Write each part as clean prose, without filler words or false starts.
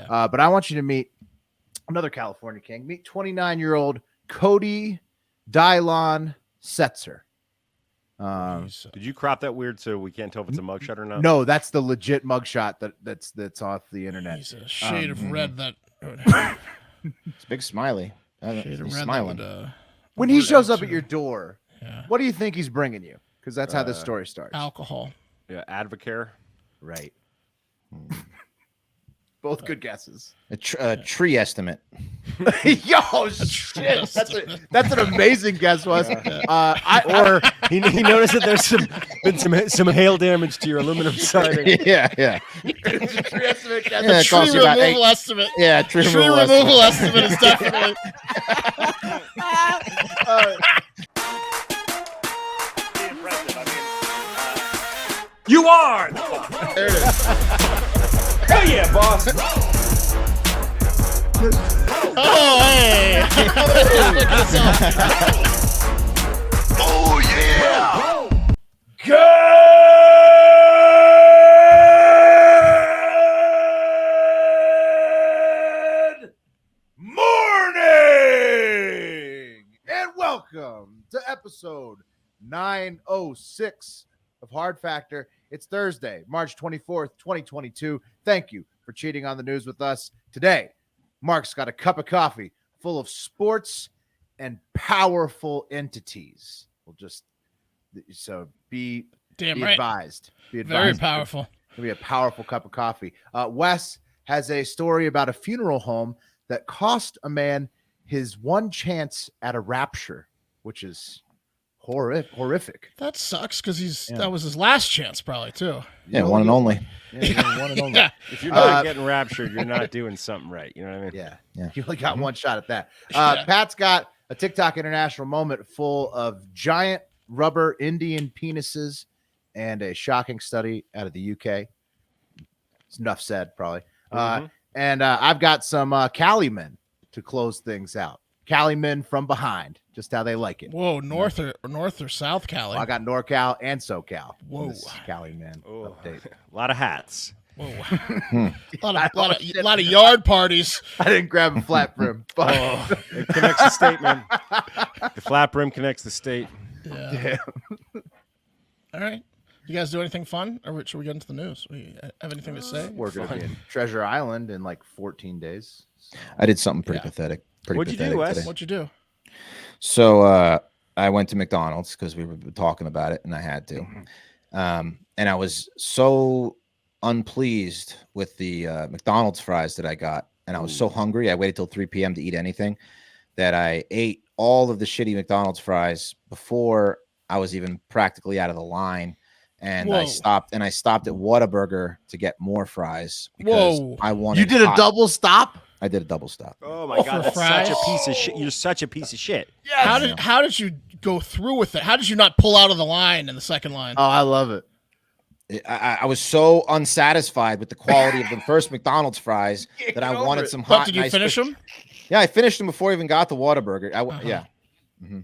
Yeah. But I want you to meet another California king. Meet 29-year-old Cody Dylon Setzer. Did you crop that weird so we can't tell if it's a mugshot or not? No, that's the legit mugshot that's off the internet. He's a shade of red that. It's a big smiley. Shade of He's red smiling. that would, When he shows up at your door, yeah. what do you think he's bringing you? Because that's how this story starts. Alcohol. Yeah, Advocare. Right. Both good guesses. A tree estimate. Yo, shit. That's an amazing guess, Wes. He noticed that there's some hail damage to your aluminum siding. Yeah. It's a tree estimate. Yeah, A it tree costs you about removal estimate. Yeah, tree removal estimate is definitely. You are. There it is. Hell yeah, boss. Oh, hey. Oh, yeah. Good morning and welcome to episode 906 of Hard Factor. It's Thursday, March 24th, 2022. Thank you for cheating on the news with us today. Mark's got a cup of coffee full of sports and powerful entities. We'll just be advised. Be advised. Very powerful. It'll be a powerful cup of coffee. Wes has a story about a funeral home that cost a man his one chance at a rapture, which is horrific. That sucks because that was his last chance, probably too. Yeah, one and only. Yeah, one and only. Yeah. If you're not getting raptured, you're not doing something right. You know what I mean? Yeah. Yeah. You only got one shot at that. Yeah. Pat's got a TikTok international moment full of giant rubber Indian penises and a shocking study out of the UK. It's enough said, probably. And I've got some Cali men to close things out. Cali men from behind, just how they like it. Whoa, north or south Cali? Well, I got NorCal and SoCal. Whoa. This Cali men update. A lot of hats. Whoa. a lot of yard parties. I didn't grab a flat brim. But It connects the state, man. The flat brim connects the state. Yeah. All right. You guys do anything fun, or should we get into the news? We have anything to say? we're going to be in Treasure Island in like 14 days. I did something pretty pathetic. What'd you do, Wes? Today. What'd you do? So I went to McDonald's because we were talking about it, and I had to. And I was so unpleased with the McDonald's fries that I got, and I was so hungry. I waited till 3 p.m. to eat anything that I ate all of the shitty McDonald's fries before I was even practically out of the line. And I stopped at Whataburger to get more fries because I wanted. You did a double stop? I did a double stop. Oh my God, that's such a piece of shit. You're such a piece of shit. Yes. How did you go through with it? How did you not pull out of the line in the second line? Oh, I love it. I was so unsatisfied with the quality of the first McDonald's fries that I wanted some hot. But did you finish them? Yeah, I finished them before I even got the Whataburger. Yeah. Mm-hmm.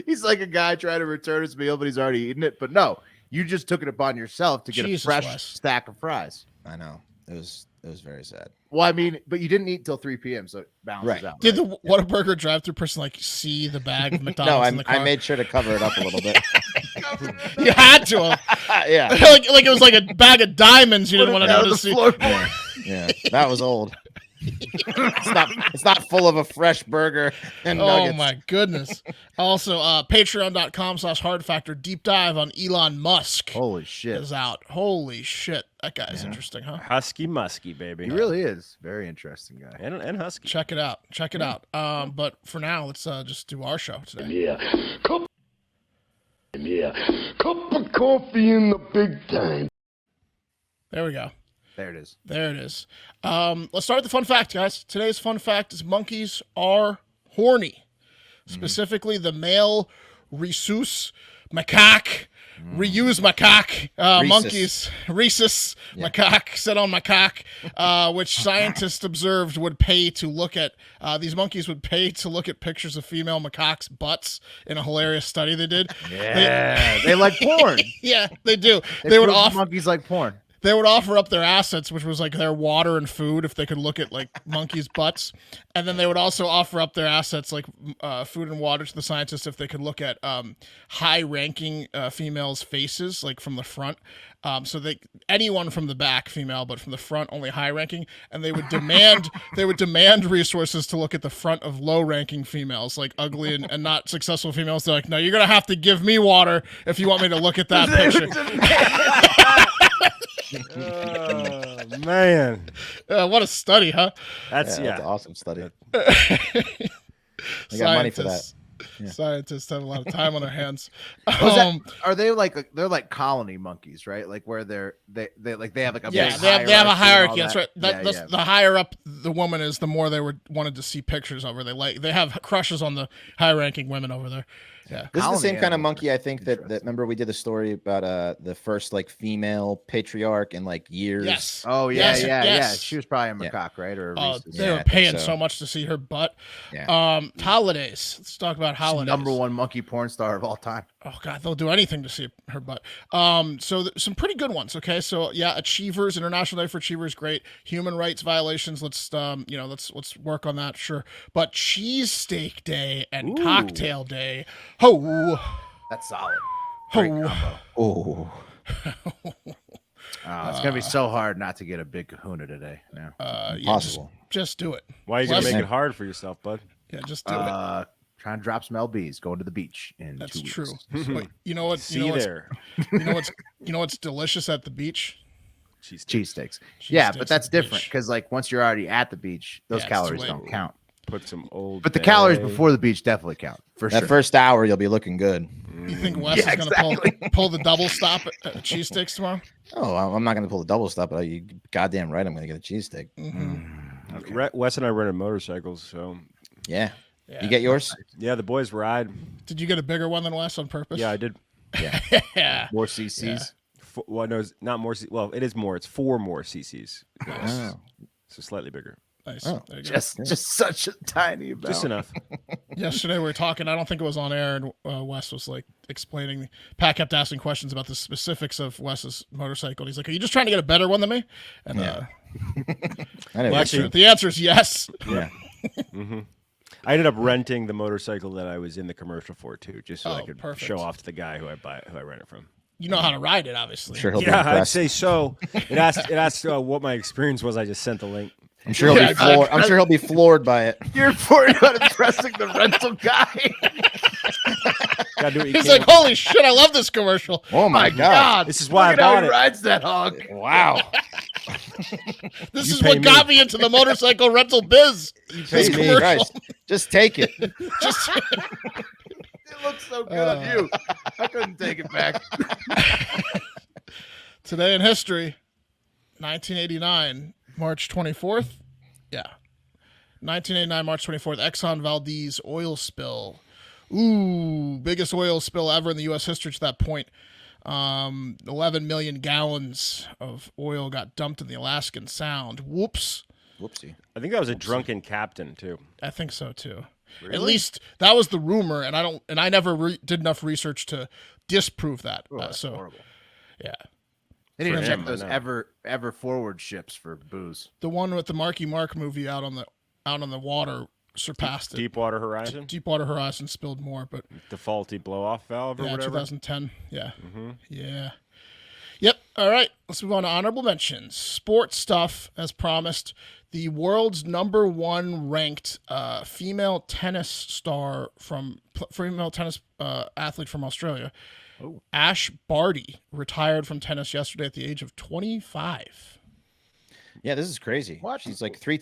He's like a guy trying to return his meal, but he's already eaten it. But no, you just took it upon yourself to get a fresh stack of fries. I know. It was very sad. Well, I mean, but you didn't eat till 3 p.m., so it balances out. Did the Whataburger drive-through person like see the bag of McDonald's in the car? I made sure to cover it up a little bit. You had to. Yeah. like it was like a bag of diamonds you didn't want to notice. Yeah, that was old. It's not full of a fresh burger and nuggets. Oh my goodness. Also, patreon.com/hardfactor deep dive on Elon Musk. Holy shit. Is out. Holy shit. That guy's interesting, huh? Husky musky, baby. He really is. Very interesting guy. And husky. Check it out. But for now, let's just do our show today. Yeah. Cup of coffee in the big time. There we go. There it is. Let's start with the fun fact, guys. Today's fun fact is monkeys are horny. Specifically, the male rhesus macaque, reuse macaque, monkeys, rhesus macaque, sit on macaque, which scientists observed would pay to look at, these monkeys would pay to look at pictures of female macaques' butts in a hilarious study they did. Yeah, they like porn. Yeah, they do. They would offer monkeys like porn. They would offer up their assets, which was like their water and food, if they could look at like monkeys' butts, and then they would also offer up their assets like food and water to the scientists if they could look at high-ranking females' faces, like from the front. So anyone from the back, female, but from the front, only high-ranking, and they would demand resources to look at the front of low-ranking females, like ugly and not successful females. They're like, no, you're gonna have to give me water if you want me to look at that picture. Oh, man. What a study, huh? That's That's an awesome study. They got money for that. Yeah. Scientists have a lot of time on their hands. Are they they're like colony monkeys, right? Like where they have like a Yeah, big they have a and hierarchy. all That's that? right. That's Yeah. the higher up the woman is, the more they wanted to see pictures of her. They have crushes on the high-ranking women over there. Yeah, This is the Colony same kind of animals monkey, are I think, that interesting. remember we did a story about the first like female patriarch in like years. yes. Oh yeah, Yes, yeah. yes. She was probably a Yeah. macaque, right? Or a Oh, rhesus. they Yeah, I were think paying so. so much to see her butt. Yeah. Holidays. Let's talk about holidays. Number one monkey porn star of all time. Oh God, they'll do anything to see her butt. So some pretty good ones. Okay, so yeah, Achievers, International Day for Achievers, great. Human rights violations. Let's let's work on that, sure. But Cheesesteak Day and Ooh. Cocktail Day. Ho, That's solid. Great ho. combo. Oh, It's gonna be so hard not to get a big kahuna today. Yeah. possible. Just do it. Why are you going to Wes- make it hard for yourself, bud? Yeah, just do it. Trying to drop some lbs, going to the beach in That's 2 weeks. true. But you know what? See you know what's, there. you know what's delicious at the beach? Cheesesteaks. Yeah, Cheesesteaks but that's at the different beach. because like once you're already at the beach, those Yeah, it's too calories late. don't count. Put some old. But the calories Bay. before the beach definitely count for That sure. first hour, you'll be looking good. You think Wes Yeah, is going to pull the double stop at Cheesesteaks tomorrow? Oh, I'm not going to pull the double stop, but you goddamn right, I'm going to get a cheesesteak. Wes and I rented motorcycles, so Yeah. Yeah. You get yours? yeah, the boys ride. Did you get a bigger one than Wes on purpose? Yeah, I did. Yeah. More CCs. Well, no, it's not more. Well, it is more. It's 4 more CCs. Oh. So slightly bigger. Nice. Oh, There you go. Just such a tiny amount. Just enough. Yesterday we were talking. I don't think it was on air, and Wes was like explaining. Pat kept asking questions about the specifics of Wes's motorcycle. And he's like, "Are you just trying to get a better one than me?" And I the never answer is yes. yeah. I ended up renting the motorcycle that I was in the commercial for too, just so I Oh, could perfect. show off to the guy who I rent it from. You know how to ride it, obviously. I'm sure he'll be Yeah, I'd impressed. say so. It asked what my experience was. I just sent the link. I'm sure he'll Yeah, be floored. I'm sure he'll be floored by it. You're worried about impressing the rental guy. Gotta do what you He's can. like, "Holy shit, I love this commercial." Oh my god. This is why Look I at how bought he it. rides that hog. Wow. This You is pay what me. got me into the motorcycle rental biz. This pay me. commercial. Christ. Just take it. Just It looks so good on you. I couldn't take it back. today in history, 1989, March 24th. Yeah. 1989, March 24th, Exxon Valdez oil spill. Ooh, biggest oil spill ever in the U.S. history to that point. 11 million gallons of oil got dumped in the Alaskan Sound. Whoops. Whoopsie. I think that was a drunken captain too. I think so too. At least that was the rumor, and I never did enough research to disprove that. That's So horrible. yeah, They didn't For check him, those I know. ever forward ships for booze. the one with the Marky Mark movie out on the water surpassed it. Deepwater Horizon, Deepwater Horizon spilled more, but the faulty blow-off valve or yeah, whatever. 2010. Yeah, yeah. Yep. All right. Let's move on to honorable mentions. Sports stuff, as promised. The world's #1 ranked female tennis athlete from Australia, Ash Barty, retired from tennis yesterday at the age of 25. Yeah, this is crazy. What? She's like you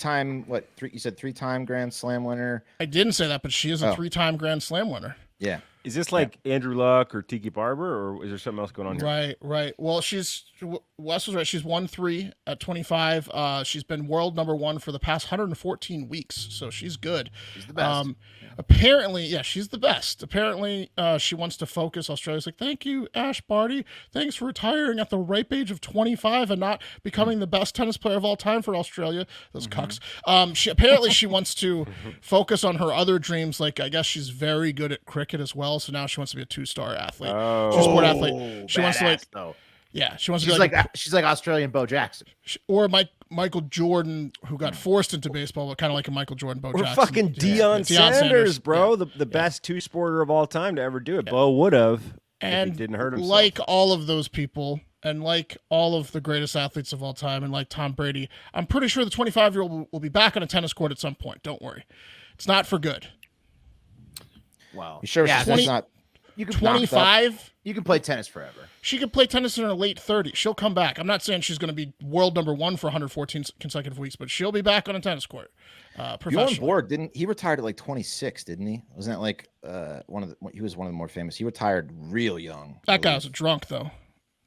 said 3-time Grand Slam winner. I didn't say that, but she is a 3-time Grand Slam winner. Yeah. Is this like Andrew Luck or Tiki Barber, or is there something else going on here? Right. Well, Wes was right. She's won 3 at 25. She's been world #1 for the past 114 weeks, so she's good. She's the best. Apparently, yeah, she's the best. Apparently, she wants to focus. Australia's like, thank you, Ash Barty. Thanks for retiring at the ripe age of 25 and not becoming the best tennis player of all time for Australia. Those cucks. She wants to focus on her other dreams. Like, I guess she's very good at cricket as well. So now she wants to be a 2-star athlete. She's a sport athlete. She wants to Badass, though. Yeah, she wants to She's be she's like Australian Bo Jackson. or Michael Jordan, who got forced into baseball, but kind of like a Michael Jordan, Bo Or Jackson. fucking Deion Sanders, bro, the best two-sporter of all time to ever do it. Bo would have, if he didn't hurt himself. Like all of those people, and like all of the greatest athletes of all time, and like Tom Brady, I'm pretty sure the 25-year-old will be back on a tennis court at some point. Don't worry, it's not for good. Wow. You sure Yeah, she's not? You can 25. You can play tennis forever. She could play tennis in her late 30s. She'll come back. I'm not saying she's going to be world number 1 for 114 consecutive weeks, but she'll be back on a tennis court. Bjorn Borg didn't he retired at like 26? Didn't he? Wasn't that like he was one of the more famous? He retired real young. That guy was a drunk though.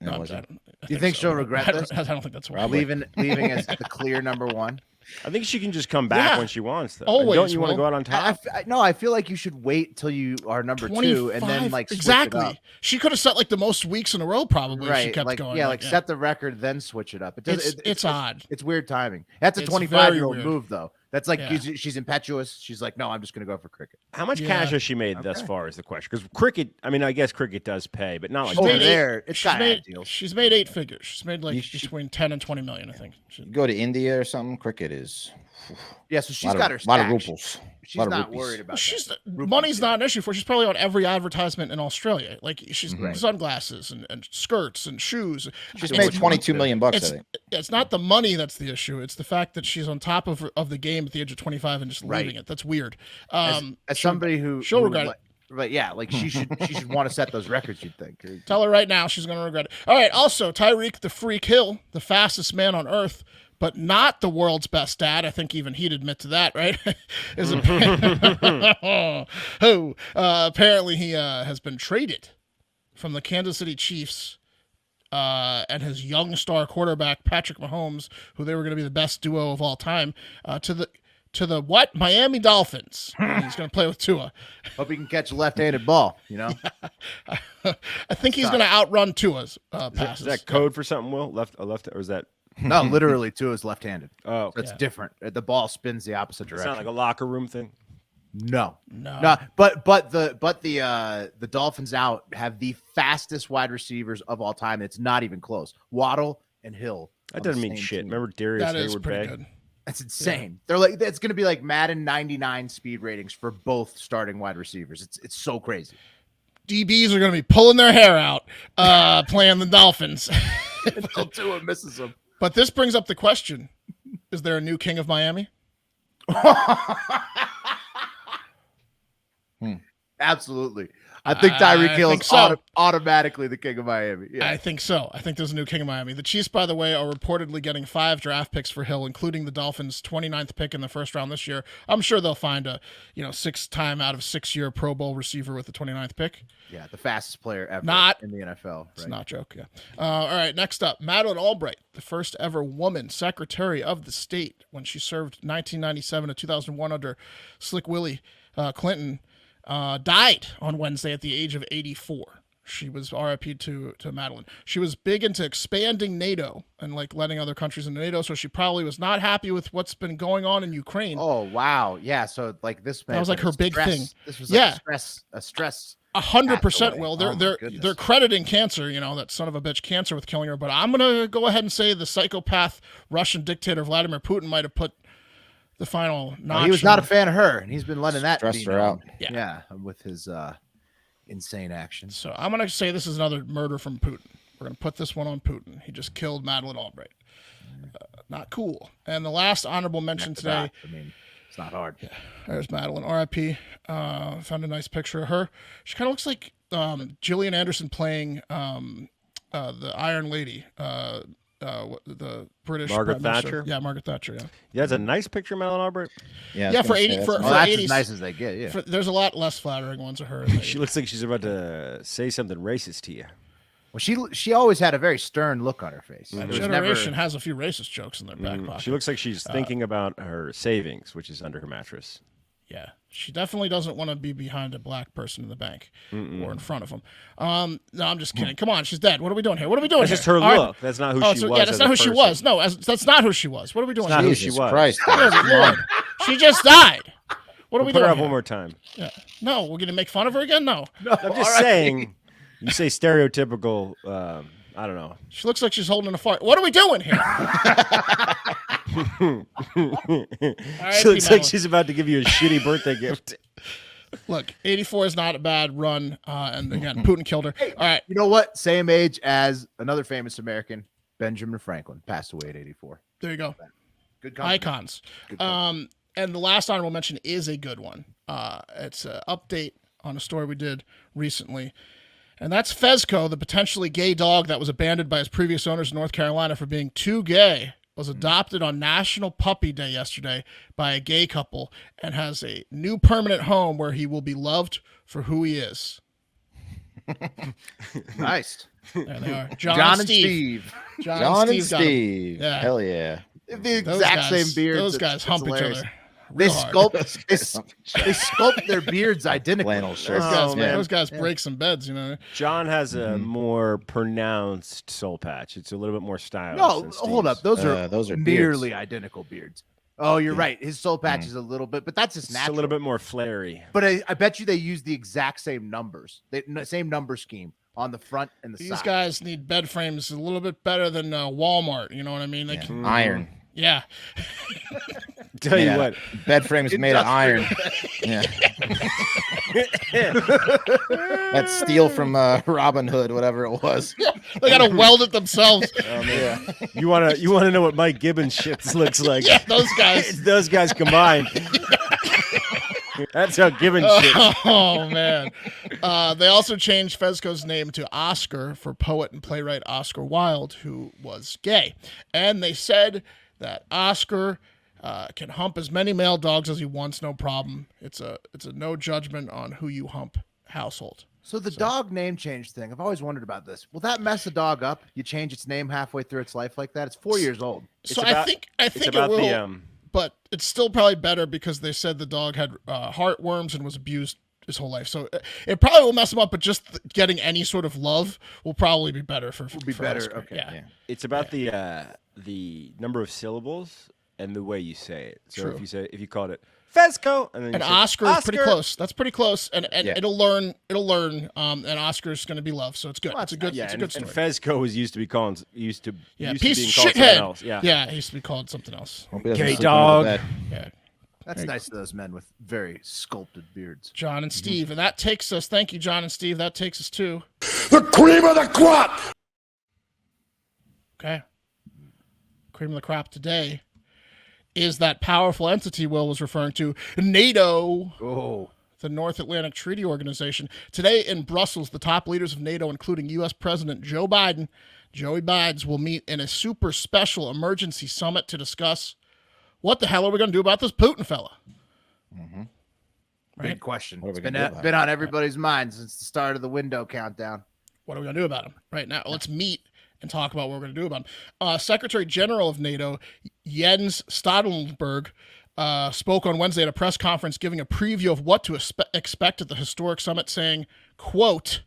No, was Do you think she'll regret this? I don't think that's why. Leaving as the clear number 1. I think she can just come back when she wants, though. Always, Don't you want to go out on top? No, I feel like you should wait till you are number 2 and then like switch it up. She could have set like the most weeks in a row probably. If she kept like, going. Yeah, set the record, then switch it up. It's odd. It's weird timing. That's a It's 25-year-old very move, though. That's like she's impetuous. She's like, no, I'm just going to go for cricket. How much cash has she made thus far is the question. Because cricket, I mean, I guess cricket does pay, but not like over tennis. there. It's got deals. She's made 8 figures. She's made like between 10 and 20 million, I think. You go to India or something. Cricket is. Yeah, so she's got her lot of stash. rupees. She's not worried about that. Money's not an issue for her. She's probably on every advertisement in Australia. Like she's sunglasses and skirts and shoes. She's made $22 million. I think it's not the money that's the issue. It's the fact that she's on top of the game at the age of 25 and just leaving it. That's weird. As somebody she'll regret it. But yeah, like she should want to set those records. You'd think. Tell her right now she's going to regret it. All right. Also, Tyreek the Freak Hill, the fastest man on earth, but not the world's best dad. I think even he'd admit to that, right? Apparently he has been traded from the Kansas City Chiefs and his young star quarterback Patrick Mahomes, who they were going to be the best duo of all time, to the what? Miami Dolphins. He's going to play with Tua. Hope he can catch a left-handed ball, you know? I think he's going to outrun Tua's passes. Is that code for something, Will? Left, or is that? No, literally Tua's left-handed. Oh, so it's different. The ball spins the opposite direction. It's not like a locker room thing. No. But the Dolphins out have the fastest wide receivers of all time. It's not even close. Waddle and Hill. That doesn't mean shit. Team. Remember Darius Hayward Bay? Good. That's insane. Yeah. They're like it's going to be like Madden 99 speed ratings for both starting wide receivers. It's so crazy. DBs are going to be pulling their hair out playing the Dolphins until Tua misses them. But this brings up the question: is there a new king of Miami? Absolutely. I think Tyreek Hill is automatically the king of Miami. Yeah. I think so. I think there's a new king of Miami. The Chiefs, by the way, are reportedly getting 5 draft picks for Hill, including the Dolphins' 29th pick in the first round this year. I'm sure they'll find a 6-time out of 6-year Pro Bowl receiver with the 29th pick. Yeah, the fastest player ever in the NFL. Right? It's not a joke, yeah. All right, next up, Madeline Albright, the first ever woman Secretary of the State when she served 1997 to 2001 under Slick Willie Clinton. Died on Wednesday at the age of 84. She was RIP to Madeline. She was big into expanding NATO and like letting other countries into NATO, so she probably was not happy with what's been going on in Ukraine. Oh wow, yeah. So like this, that was like her big thing. This was like a stress. 100%. Will they're crediting cancer, that son of a bitch cancer with killing her. But I'm gonna go ahead and say the psychopath Russian dictator Vladimir Putin might have put the final notch. He was not a fan of her, and he's been letting that stress her out. Yeah, with his insane actions. So I'm gonna say this is another murder from Putin. We're gonna put this one on Putin. He just killed Madeline Albright. Not cool. And the last honorable mention today. I mean, it's not hard. Yeah, there's Madeline. R.I.P. Found a nice picture of her. She kind of looks like Gillian Anderson playing the Iron Lady. The British Margaret Thatcher. Yeah, Margaret Thatcher. Yeah. Yeah, it's a nice picture, of Madeline Albright. Yeah. For 80, for that's 80s, as nice as they get. Yeah. There's a lot less flattering ones of her. She looks like she's about to say something racist to you. Well, she always had a very stern look on her face. Mm-hmm. Generation has a few racist jokes in their back pocket. She looks like she's thinking about her savings, which is under her mattress. Yeah, she definitely doesn't want to be behind a black person in the bank or in front of them. No, I'm just kidding. Come on, she's dead. What are we doing here? That's just her look. That's not who she was. Yeah, that's not who she was. No, that's not who she was. What are we doing? That's not Jesus who she was. Christ. Lord. She just died. What are we put doing? her up here? one more time. Yeah. No, we're gonna make fun of her again. No. I'm just saying. You say stereotypical I don't know. She looks like she's holding a fart. What are we doing here? She looks like she's about to give you a shitty birthday gift. Look, 84 is not a bad run. And again, Putin killed her. All right. You know what? Same age as another famous American, Benjamin Franklin, passed away at 84. There you go. Good company. Icons. Good company. And the last honorable mention is a good one. It's an update on a story we did recently. And that's Fezco, the potentially gay dog that was abandoned by his previous owners in North Carolina for being too gay, was adopted on National Puppy Day yesterday by a gay couple and has a new permanent home where he will be loved for who he is. Nice. There they are. John and Steve. John and got 'em. Steve. Yeah. Hell yeah. The Those exact guys- same beards. Those guys It's hump each hilarious. other. They real hard. they sculpt their beards identically. Flannel shirt. Those guys break some beds, you know. John has a more pronounced soul patch. It's a little bit more stylish. No, than hold up. Steve's. Those are beards. nearly identical beards. Oh, you're right. His soul patch is a little bit, but that's just It's natural. a little bit more flary. But I bet you they use the exact same numbers, same number scheme on the front and the These side. guys need bed frames a little bit better than Walmart. You know what I mean? They can, Iron. yeah. Tell you Yeah. what, Bed frame is made of iron. Yeah. That steel from Robin Hood, whatever it was. They got to weld it themselves. Yeah. you wanna know what Mike Gibbons shit looks like? Yeah, those guys. It's those guys combined. That's how Gibbons shit. Oh, man. They also changed Fezco's name to Oscar for poet and playwright Oscar Wilde, who was gay. And they said that Oscar can hump as many male dogs as he wants, no problem. It's a no judgment on who you hump household. So the dog name change thing, I've always wondered about this. Will that mess a dog up? You change its name halfway through its life like that? It's 4 years old. So about- I think It's it about will, the but it's still probably better because they said the dog had heartworms and was abused his whole life. So it probably will mess him up, but just getting any sort of love will probably be better for better, Oscar. okay, Yeah. Yeah. It's about the number of syllables and the way you say it. So True. if you called it Fezco and then And you said, Oscar is pretty close. That's pretty close, and Yeah. it'll learn. And Oscar's going to be loved, so it's good. It's a good. Yeah, it's a and, good and story. Fezco was used to be called Yeah, being piece of called something shithead. else. Yeah. Yeah, he used to be called something else. Hope he doesn't Gay sleep under dog. the bed. Yeah, That's nice to those men with very sculpted beards. John and Steve, and that takes us. Thank you, John and Steve. That takes us to The cream of the crop! okay. Cream of the crop today is that powerful entity Will was referring to, NATO. Oh, The North Atlantic Treaty Organization. Today in Brussels, the top leaders of NATO, including U.S. President Joe Biden, Joey Bides, will meet in a super special emergency summit to discuss what the hell are we going to do about this Putin fella? big Right? question. What are we It's gonna been, do about been on everybody's mind since the start of the window countdown. What are we going to do about him right now? Let's meet and talk about what we're going to do about him. Secretary General of NATO, Jens Stoltenberg, spoke on Wednesday at a press conference giving a preview of what to expect at the historic summit, saying, quote,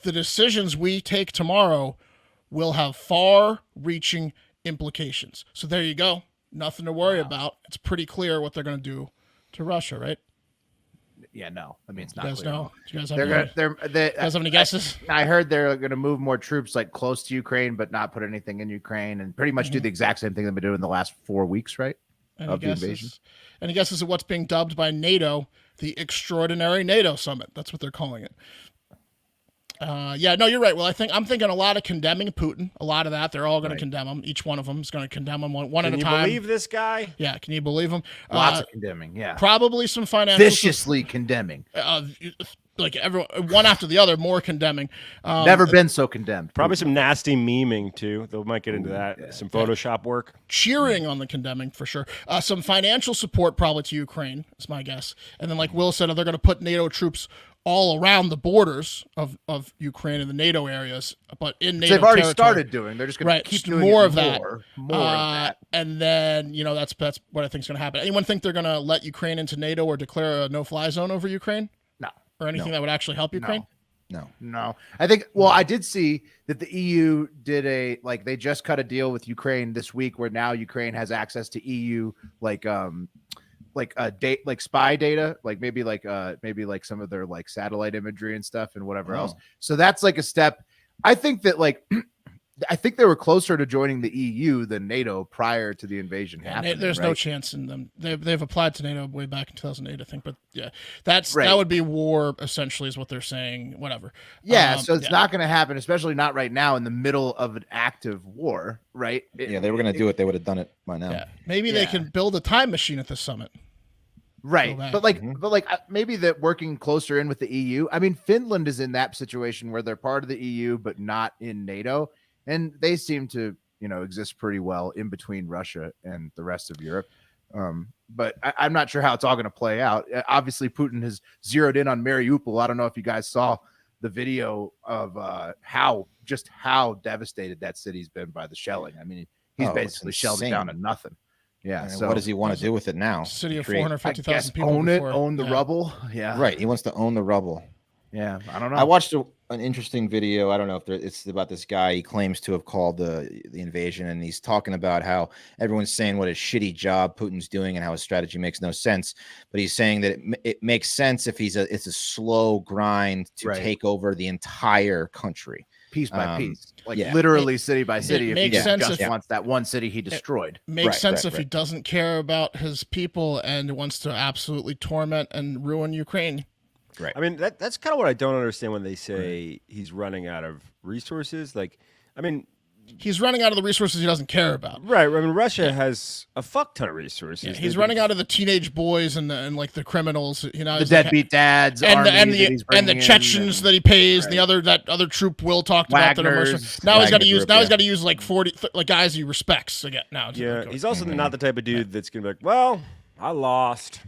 the decisions we take tomorrow will have far-reaching implications. So there you go. Nothing to worry about. It's pretty clear what they're going to do to Russia, right? Yeah, no. I mean, it's You not guys clear. know? Do you guys have, They're any, gonna, they you guys have any guesses? I heard they're going to move more troops like close to Ukraine, but not put anything in Ukraine, and pretty much do the exact same thing they've been doing the last 4 weeks, right? Any of the guesses? invasion. Any guesses at what's being dubbed by NATO the Extraordinary NATO Summit? That's what they're calling it. Yeah, no, you're right. Well, I'm thinking a lot of condemning Putin. A lot of that. They're all going to condemn him. Each one of them is going to condemn him one at a Can you time. believe this guy? Yeah, can you believe him? Lots of condemning, yeah. Probably some financial. Viciously condemning. Like everyone, one after the other, more condemning. Never been so condemned. Probably some nasty memeing too. They might get into that. Some Photoshop work. Cheering on the condemning for sure. Some financial support probably to Ukraine is my guess. And then, like Will said, they're going to put NATO troops all around the borders of Ukraine and the NATO areas, but in NATO They've already territory. started doing. They're just going Right, to keep just doing more it of that. More of that. And then that's what I think is going to happen. Anyone think they're going to let Ukraine into NATO or declare a no-fly zone over Ukraine No, or anything that would actually help Ukraine? No. I think. Well, I did see that the EU did they just cut a deal with Ukraine this week, where now Ukraine has access to EU spy data, maybe some of their satellite imagery and stuff and whatever else. So that's like a step. I think that I think they were closer to joining the EU than NATO prior to the invasion happening. There's no chance in them. They've applied to NATO way back in 2008, I think. But yeah, that would be war. Essentially, is what they're saying. Whatever. Yeah, so it's not going to happen, especially not right now in the middle of an active war, right? They were going to do it. They would have done it by now. Yeah, maybe they can build a time machine at the summit. Right, but maybe that working closer in with the EU. I mean, Finland is in that situation where they're part of the EU but not in NATO. And they seem to, exist pretty well in between Russia and the rest of Europe. But I'm not sure how it's all going to play out. Obviously, Putin has zeroed in on Mariupol. I don't know if you guys saw the video of how devastated that city's been by the shelling. I mean, he's basically shelled it down to nothing. Yeah. So what does he want to do with it now? City of 450,000 people. Own the rubble. Yeah. Right. He wants to own the rubble. Yeah, I don't know. I watched an interesting video. I don't know if it's about this guy. He claims to have called the invasion, and he's talking about how everyone's saying what a shitty job Putin's doing and how his strategy makes no sense. But he's saying that it makes sense if it's a slow grind to take over the entire country. Piece by piece, literally city by city. It makes sense if he wants that one city he destroyed. It makes sense if he doesn't care about his people and wants to absolutely torment and ruin Ukraine. Right. I mean, that's kind of what I don't understand when they say he's running out of resources. He's running out of the resources he doesn't care about. Right. I mean, Russia has a fuck ton of resources. Yeah, he's running out of the teenage boys and the criminals. The deadbeat dads, and the Chechens that he pays, and that other troop Will talked about. Now he's got to use. Now he's got to use 40 guys he respects again. Now. He's also not the type of dude that's gonna be like, well, I lost.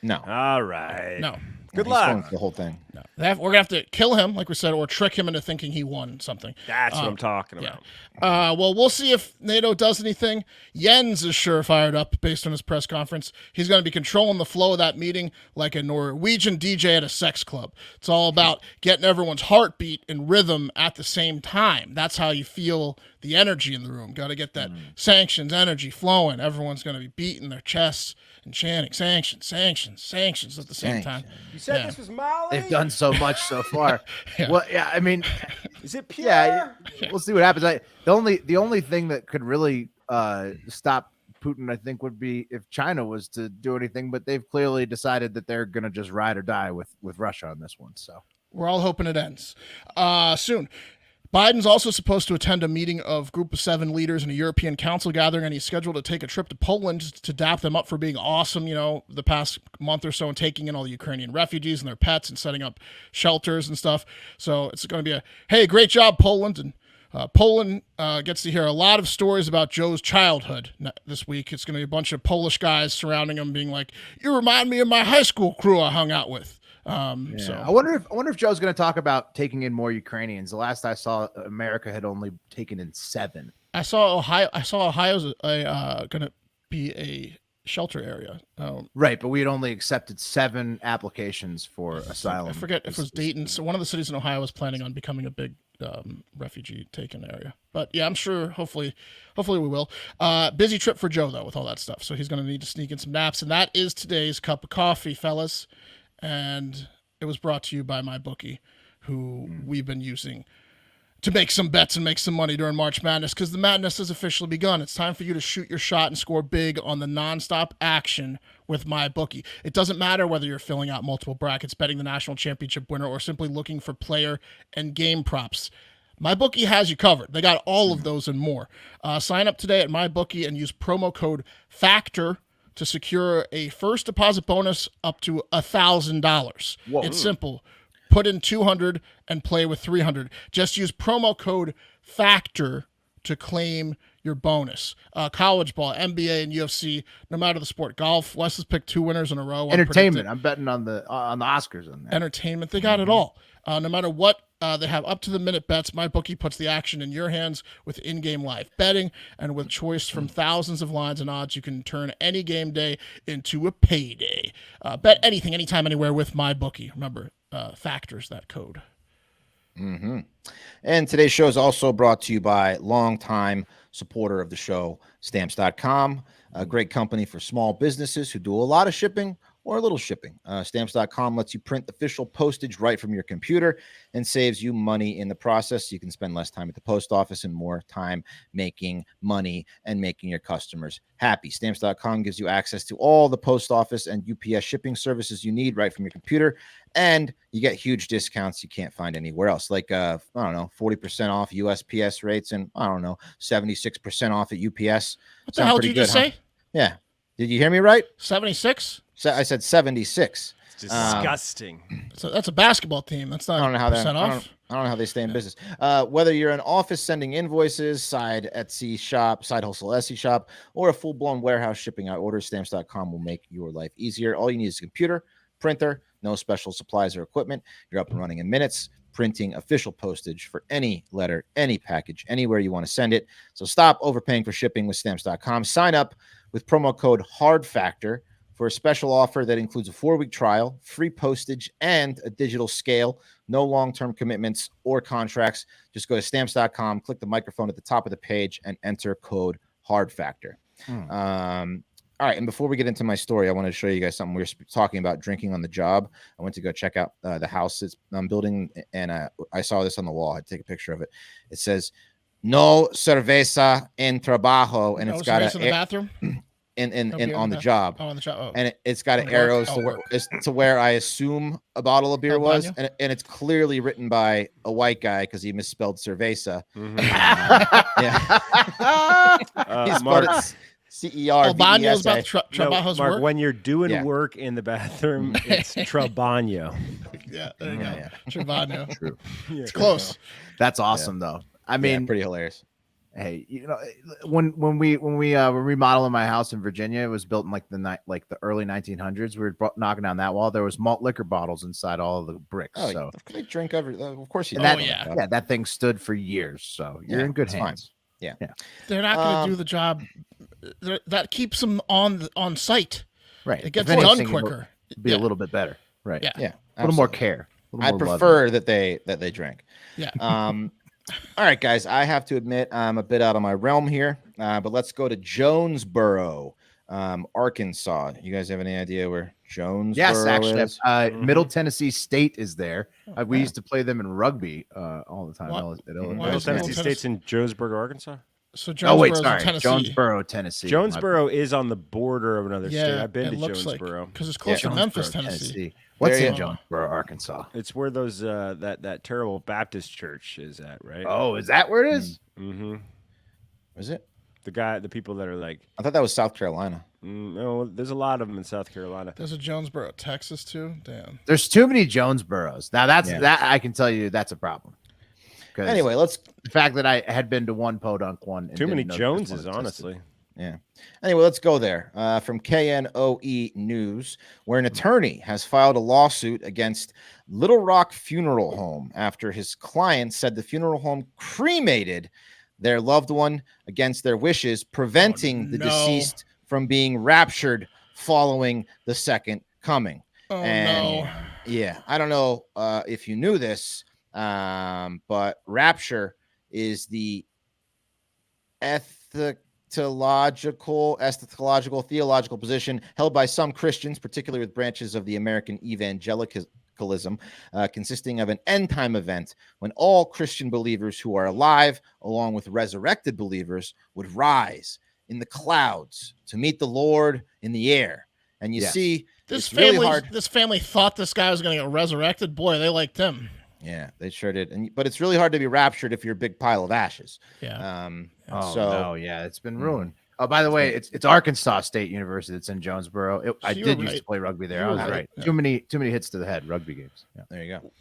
No. All right. No. Good luck. The whole thing. No. We're going to have to kill him, like we said, or trick him into thinking he won something. That's what I'm talking about. Well, we'll see if NATO does anything. Jens is sure fired up based on his press conference. He's going to be controlling the flow of that meeting like a Norwegian DJ at a sex club. It's all about getting everyone's heartbeat and rhythm at the same time. That's how you feel the energy in the room. Got to get that sanctions energy flowing. Everyone's going to be beating their chests and chanting sanctions at the same time. You said this was Molly? They've done so much so far. I mean, is it pure? Yeah, we'll see what happens. The only thing that could really stop Putin, I think, would be if China was to do anything, but they've clearly decided that they're going to just ride or die with Russia on this one. So we're all hoping it ends soon. Biden's also supposed to attend a meeting of Group of 7 leaders in a European Council gathering, and he's scheduled to take a trip to Poland to dap them up for being awesome, the past month or so, and taking in all the Ukrainian refugees and their pets and setting up shelters and stuff. So it's going to be hey, great job, Poland. And Poland gets to hear a lot of stories about Joe's childhood this week. It's going to be a bunch of Polish guys surrounding him being like, you remind me of my high school crew I hung out with. So I wonder if Joe's going to talk about taking in more Ukrainians. The last I saw, America had only taken in 7. I saw Ohio's going to be a shelter area. Right, but we had only accepted 7 applications for asylum. I forget if it was Dayton. So one of the cities in Ohio was planning on becoming a big refugee taken area. But yeah, I'm sure. Hopefully we will. Busy trip for Joe though with all that stuff. So he's going to need to sneak in some naps, and that is today's cup of coffee, fellas. And it was brought to you by MyBookie, who we've been using to make some bets and make some money during March Madness, because the madness has officially begun. It's time for you to shoot your shot and score big on the nonstop action with MyBookie. It doesn't matter whether you're filling out multiple brackets, betting the national championship winner, or simply looking for player and game props. MyBookie has you covered. They got all of those and more. Sign up today at MyBookie and use promo code FACTOR to secure a first deposit bonus up to $1,000. It's simple. Put in $200 and play with $300. Just use promo code FACTOR to claim your bonus. College ball, NBA, and UFC, no matter the sport. Golf, Wes has picked 2 winners in a row. Entertainment. I'm betting on the Oscars on that. Entertainment. They got it all. No matter what, they have up-to-the-minute bets. MyBookie puts the action in your hands with in-game live betting, and with choice from thousands of lines and odds, you can turn any game day into a payday. Bet anything, anytime, anywhere with MyBookie. Remember, factors that code. Mm-hmm. And today's show is also brought to you by longtime supporter of the show, Stamps.com, a great company for small businesses who do a lot of shipping or a little shipping. Stamps.com lets you print official postage right from your computer and saves you money in the process. You can spend less time at the post office and more time making money and making your customers happy. Stamps.com gives you access to all the post office and UPS shipping services you need right from your computer, and you get huge discounts you can't find anywhere else, like 40% off USPS rates and 76% off at UPS. What the hell did you just say? Yeah. Did you hear me right? 76? I said 76. It's disgusting. So that's a basketball team. That's not I don't know how percent off. I don't know how they stay in business. Whether you're an office sending invoices, side Etsy shop, side hustle Etsy shop, or a full-blown warehouse shipping out orders, Stamps.com will make your life easier. All you need is a computer, printer, no special supplies or equipment. You're up and running in minutes, printing official postage for any letter, any package, anywhere you want to send it. So stop overpaying for shipping with Stamps.com. Sign up with promo code HARDFACTOR for a special offer that includes a 4-week trial, free postage, and a digital scale. No long-term commitments or contracts. Just go to Stamps.com, click the microphone at the top of the page, and enter code HARDFACTOR. All right, and before we get into my story, I want to show you guys something. We were talking about drinking on the job. I went to go check out the house I'm building, and I saw this on the wall. I had to take a picture of it. It says, "No cerveza en trabajo," and No it's got in the bathroom. and on the job. Oh, on the job. Oh. And it's got arrows to where I assume a bottle of beer was, and it's clearly written by a white guy because he misspelled cerveza. He spelled it C-E-R-V-E-S-A. Baño's about Trabajo's Mark, work. when you're doing work in the bathroom, it's Trabaño. Yeah, there you go. Trabaño. True. It's close. That's awesome, though. I mean, pretty hilarious. Hey, when we were remodeling my house in Virginia, it was built in like the early 1900s. We were knocking down that wall. There was malt liquor bottles inside all of the bricks. Oh, so they drink of course you. That thing stood for years. So you're in good hands. Yeah, they're not going to do the job. That keeps them on site. Right, it gets done quicker. Be a little bit better. Right. Yeah. A little more care. I prefer that they drink. Yeah. All right, guys. I have to admit I'm a bit out of my realm here, but let's go to Jonesboro, Arkansas. You guys have any idea where Jonesboro Yes, actually, is? Middle Tennessee State is there. We used to play them in rugby all the time. Middle Tennessee State's in Jonesboro, Arkansas. So Jonesboro's in sorry, Tennessee. Jonesboro, Tennessee. Jonesboro is on the border of another state. I've been to Jonesboro because it's close to Memphis, Tennessee. What's in Jonesboro, Arkansas? It's where those that terrible Baptist church is at, right? Oh, is that where it is? Mm-hmm. Is it? The people that are like, I thought that was South Carolina. No, there's a lot of them in South Carolina. There's a Jonesboro, Texas too. Damn. There's too many Jonesboros. Now that I can tell you that's a problem. Anyway, the fact that I had been to one podunk one. Too many Joneses, honestly. Yeah. Anyway, let's go there. From KNOE News, where an attorney has filed a lawsuit against Little Rock Funeral Home after his client said the funeral home cremated their loved one against their wishes, preventing the deceased from being raptured following the second coming. Yeah, I don't know if you knew this, but rapture is the eschatological, theological position held by some Christians, particularly with branches of the American evangelicalism, consisting of an end-time event when all Christian believers who are alive, along with resurrected believers, would rise in the clouds to meet the Lord in the air. And you see, this family, really hard. This family thought this guy was going to get resurrected. Boy, they liked him. Yeah, they sure did. But it's really hard to be raptured if you're a big pile of ashes. Yeah. It's been ruined. Oh, by the way, it's Arkansas State University that's in Jonesboro. I did used to play rugby there. I was right. Yeah. Too many hits to the head, rugby games. Yeah. There you go.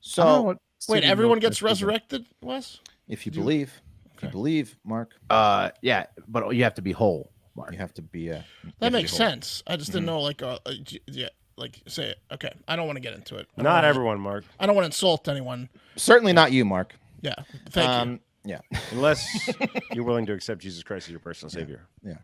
So wait, everyone gets resurrected, Wes? If you believe. If you believe, Mark. Yeah, but you have to be whole, Mark. You have to be that makes sense. I just didn't know say, okay, I don't want to get into it. Not everyone, Mark. I don't want to insult anyone. Certainly not you, Mark. Yeah. Thank you. Yeah. Unless you're willing to accept Jesus Christ as your personal savior. Yeah.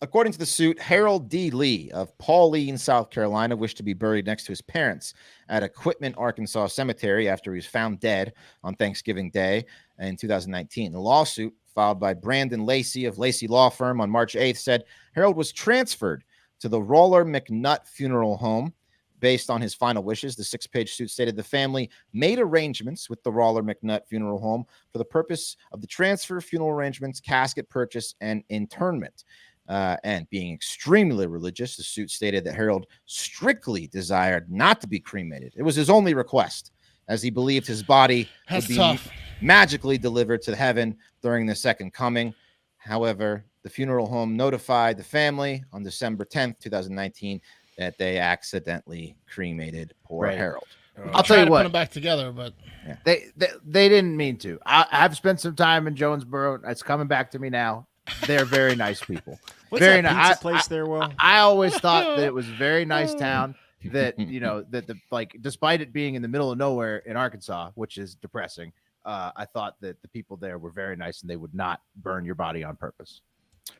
According to the suit, Harold D. Lee of Pauline, South Carolina, wished to be buried next to his parents at Equipment, Arkansas Cemetery after he was found dead on Thanksgiving Day in 2019. The lawsuit, filed by Brandon Lacey of Lacey Law Firm on March 8th, said Harold was transferred to the Roller McNutt Funeral Home. Based on his final wishes, the 6-page suit stated the family made arrangements with the Roller McNutt Funeral Home for the purpose of the transfer, funeral arrangements, casket purchase, and internment. And being extremely religious, the suit stated that Harold strictly desired not to be cremated. It was his only request, as he believed his body would be magically delivered to heaven during the second coming. However, the funeral home notified the family on December 10th, 2019, that they accidentally cremated poor Harold. I'll tell you what. Put them back together, but they didn't mean to. I've spent some time in Jonesboro. It's coming back to me now. They're very nice people. What's very that nice pizza place there, Will? I always thought that it was a very nice town. That that despite it being in the middle of nowhere in Arkansas, which is depressing, I thought that the people there were very nice and they would not burn your body on purpose.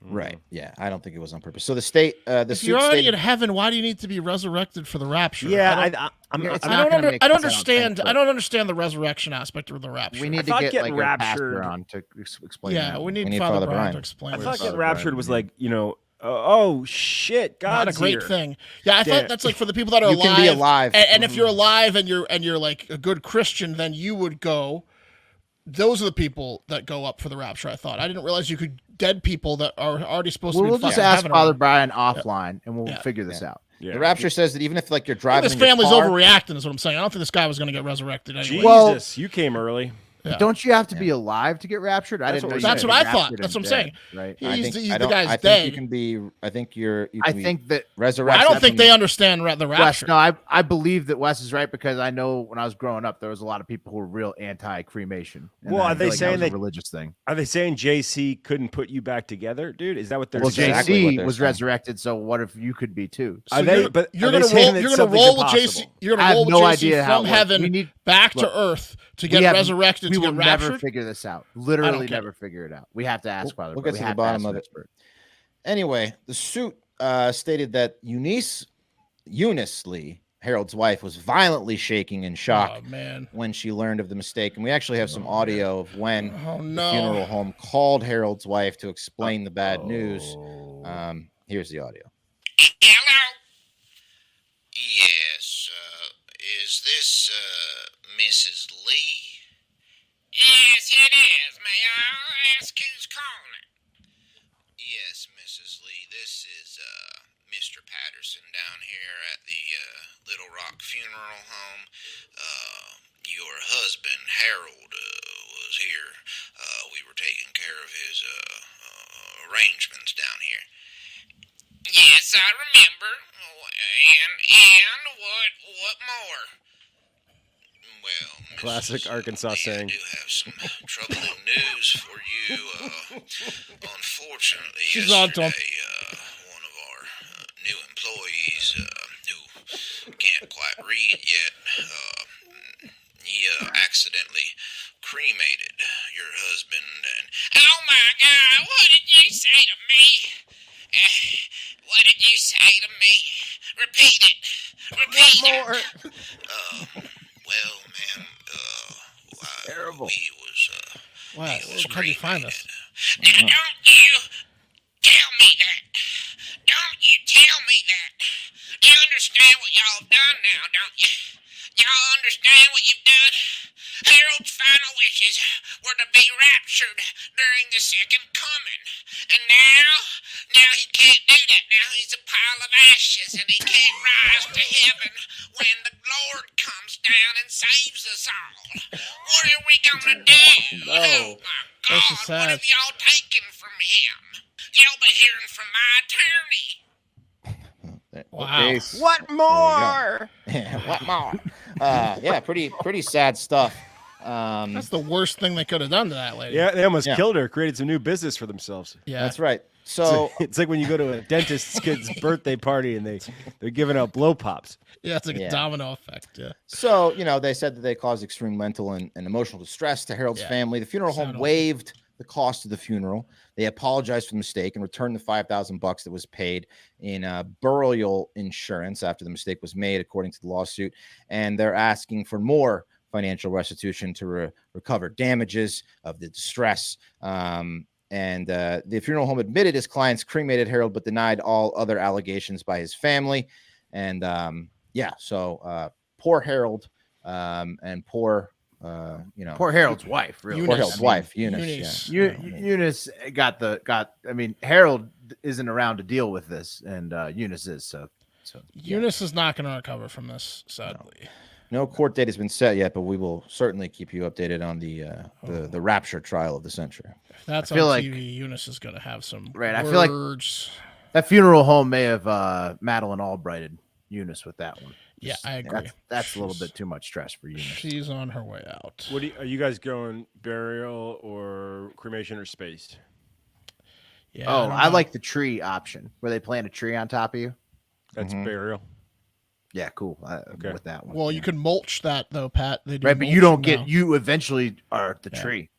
Right. Yeah. I don't think it was on purpose. So the state, if you're already in heaven, why do you need to be resurrected for the rapture? Yeah, I don't understand. I don't understand the resurrection aspect of the rapture. We need to get like a pastor on to explain. Yeah, that. we need Father Brian to explain. I thought getting raptured was like, oh shit, God's not a great here. thing. Yeah, I thought that's like for the people that are alive. You can be alive, and if you're alive and you're like a good Christian, then you would go. Those are the people that go up for the rapture. I thought. I didn't realize you could dead people that are already supposed to be. We'll just ask Father Brian offline, and we'll figure this out. Yeah. The rapture says that even if like you're driving, this family's overreacting. Is what I'm saying. I don't think this guy was going to get resurrected anyway. Jesus, you came early. Yeah. Don't you have to be alive to get raptured? I didn't know. That's what I thought. That's what I'm saying. Right? He's the guy's dead. You can be. I think you're. I think that resurrected. I don't think they understand the rapture. Wes, no, I believe that Wes is right because I know when I was growing up, there was a lot of people who were real anti-cremation. Well, are they saying that a religious thing? Are they saying JC couldn't put you back together, dude? Is that what they're saying? Well, JC was resurrected, so what if you could be too? So you're gonna roll with JC. You're gonna roll with JC from heaven back to earth to get resurrected. To get raptured. Figure this out. Literally never figure it out. We have to ask Father. We'll get to the bottom of it. Anyway, the suit stated that Eunice Lee, Harold's wife, was violently shaking in shock when she learned of the mistake. And we actually have some audio of when the funeral home called Harold's wife to explain the bad news. Here's the audio. Hello? Yes, is this Mrs. Lee? Yes, it is. May I ask who's calling? Yes, Mrs. Lee, this is Mr. Patterson down here at the Little Rock Funeral Home. Your husband, Harold, was here. We were taking care of his arrangements down here. Yes, I remember. And what more? Well, classic Arkansas saying. I do have some troubling news for you. Unfortunately, yesterday, one of our new employees who can't quite read yet, he accidentally cremated your husband. And oh my God, what did you say to me? What did you say to me? Repeat it. Repeat it. Well, man, terrible. He was, How do you find this? Now, don't you tell me that. Don't you tell me that. You understand what y'all have done now, don't you? Y'all understand what you've done? Harold's final wishes were to be raptured during the second coming. And now he can't do that. Now he's a pile of ashes and he can't rise to heaven when the Lord comes down and saves us all. What are we gonna do? Oh my God, what have y'all taken from him? You'll be hearing from my attorney. Wow. What more? What more? Yeah, pretty sad stuff. That's the worst thing they could have done to that lady. Yeah, they almost killed her, created some new business for themselves. Yeah, that's right. So it's like when you go to a dentist's kid's birthday party and they're giving out blow pops. Yeah, it's like a domino effect. Yeah. So, they said that they caused extreme mental and emotional distress to Harold's family. The funeral home waived the cost of the funeral. They apologized for the mistake and returned the $5,000 that was paid in burial insurance after the mistake was made, according to the lawsuit. And they're asking for more financial restitution to recover damages of the distress. And the funeral home admitted his clients cremated Harold, but denied all other allegations by his family. And so poor Harold and poor Harold's wife, really. Poor Harold's wife, Eunice. Eunice got. I mean, Harold isn't around to deal with this, and Eunice is. So Eunice is not going to recover from this, sadly. No court date has been set yet, but we will certainly keep you updated on the Rapture trial of the century. If that's I feel on like- TV, Eunice is going to have some Right, I words. feel like that funeral home may have Madeline Albrighted Eunice with that one. Yeah, I agree. That's a little bit too much stress for Eunice. She's on her way out. Are you guys going burial or cremation or spaced? Yeah. Oh, don't I know. like the tree option where they plant a tree on top of you. That's burial. Yeah, cool. Okay. With that one. Well, you can mulch that though, Pat. They do right, but you mulching don't get. now. You eventually are the tree.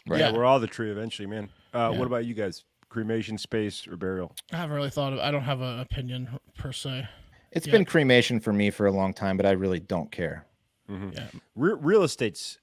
Right. Yeah, Yeah. we're all the tree eventually, man. What about you guys? Cremation, space, or burial? I haven't really thought of. I don't have an opinion per se. It's been cremation for me for a long time, but I really don't care. Yeah. Real estate's,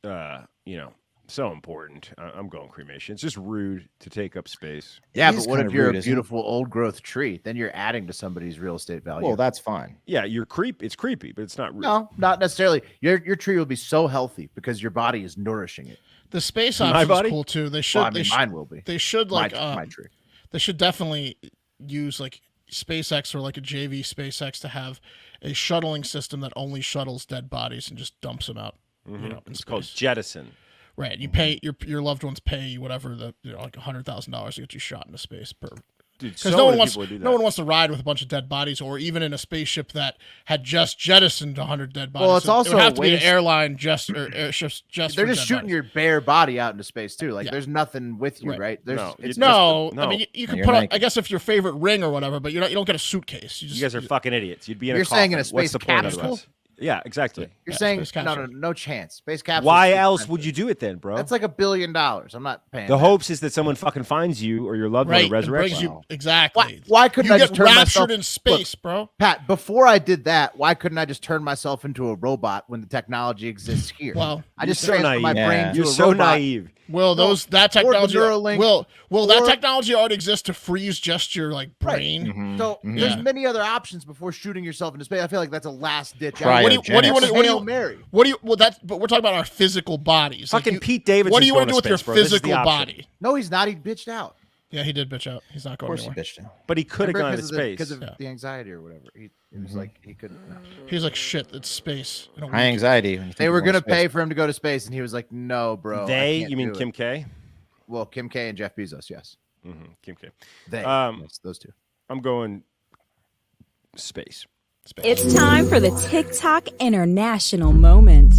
so important. I'm going cremation. It's just rude to take up space. Yeah, It but is what kinda if you're rude, a isn't it? beautiful old growth tree? Then you're adding to somebody's real estate value. Well, that's fine. Yeah, it's creepy, but it's not rude. no, not necessarily. Your tree will be so healthy because your body is nourishing it. The space My option is body? cool too. They should. Well, I they mean, should. mine will be. They should like. my tree. They should definitely use like SpaceX or like a JV SpaceX to have a shuttling system that only shuttles dead bodies and just dumps them out. You know, in It's called space. jettison. Right. You pay your loved ones pay whatever like $100,000 to get you shot into space per. Dude, Because so no one many wants people do that. no one wants to ride with a bunch of dead bodies, or even in a spaceship that had just jettisoned 100 dead bodies. Well, it's So also it would have a to be an waste- airline just or airships just. They're for just dead shooting bodies. your bare body out into space too. Like Yeah. there's nothing with you, Right. right? There's No, it's No, No. I mean you can You're put on, naked. I guess if your favorite ring or whatever, but you don't get a suitcase. You You guys are fucking idiots. You'd be in You're a saying in coffin. a What's space the point capsule? otherwise? Yeah, exactly. You're Yeah, saying space no, capsule. no chance. Space capsule. Why is too else expensive. would you do it then, bro? That's like $1 billion. I'm not paying. The that. hopes is that someone fucking finds you or your loved one right. and It brings resurrects you exactly. Why couldn't you I get just turn raptured myself in space, bro? Pat, before I did that, why couldn't I just turn myself into a robot when the technology exists here? Well, I just so transfer my naive. brain Yeah. to You're a so robot. naive. Will that or the technology Neuralink, will that or- technology already exist to freeze just your like brain? Mm-hmm. So there's Yeah. many other options before shooting yourself into space. I feel like that's a last ditch. Cryo- What do you want to Hail what do you Mary. well that's but we're talking about our physical bodies. Like, Fucking you- Pete Davidson's What do you want going to do to with your space, bro. This is the physical option. body? No, he's not. He bitched out. Yeah, he did bitch out. He's not Of going course, he anywhere. bitched out. But he could have gone to because space. of the anxiety or whatever. He was like he couldn't. No. He's like shit. It's space. In a High week. anxiety. when you think They you're were going gonna to space. pay for him to go to space, and he was like, "No, bro." I They, can't you mean do Kim it." K? Well, Kim K and Jeff Bezos, yes. Kim K. They, Um, yes, those two. I'm going space. It's time for the TikTok International Moment.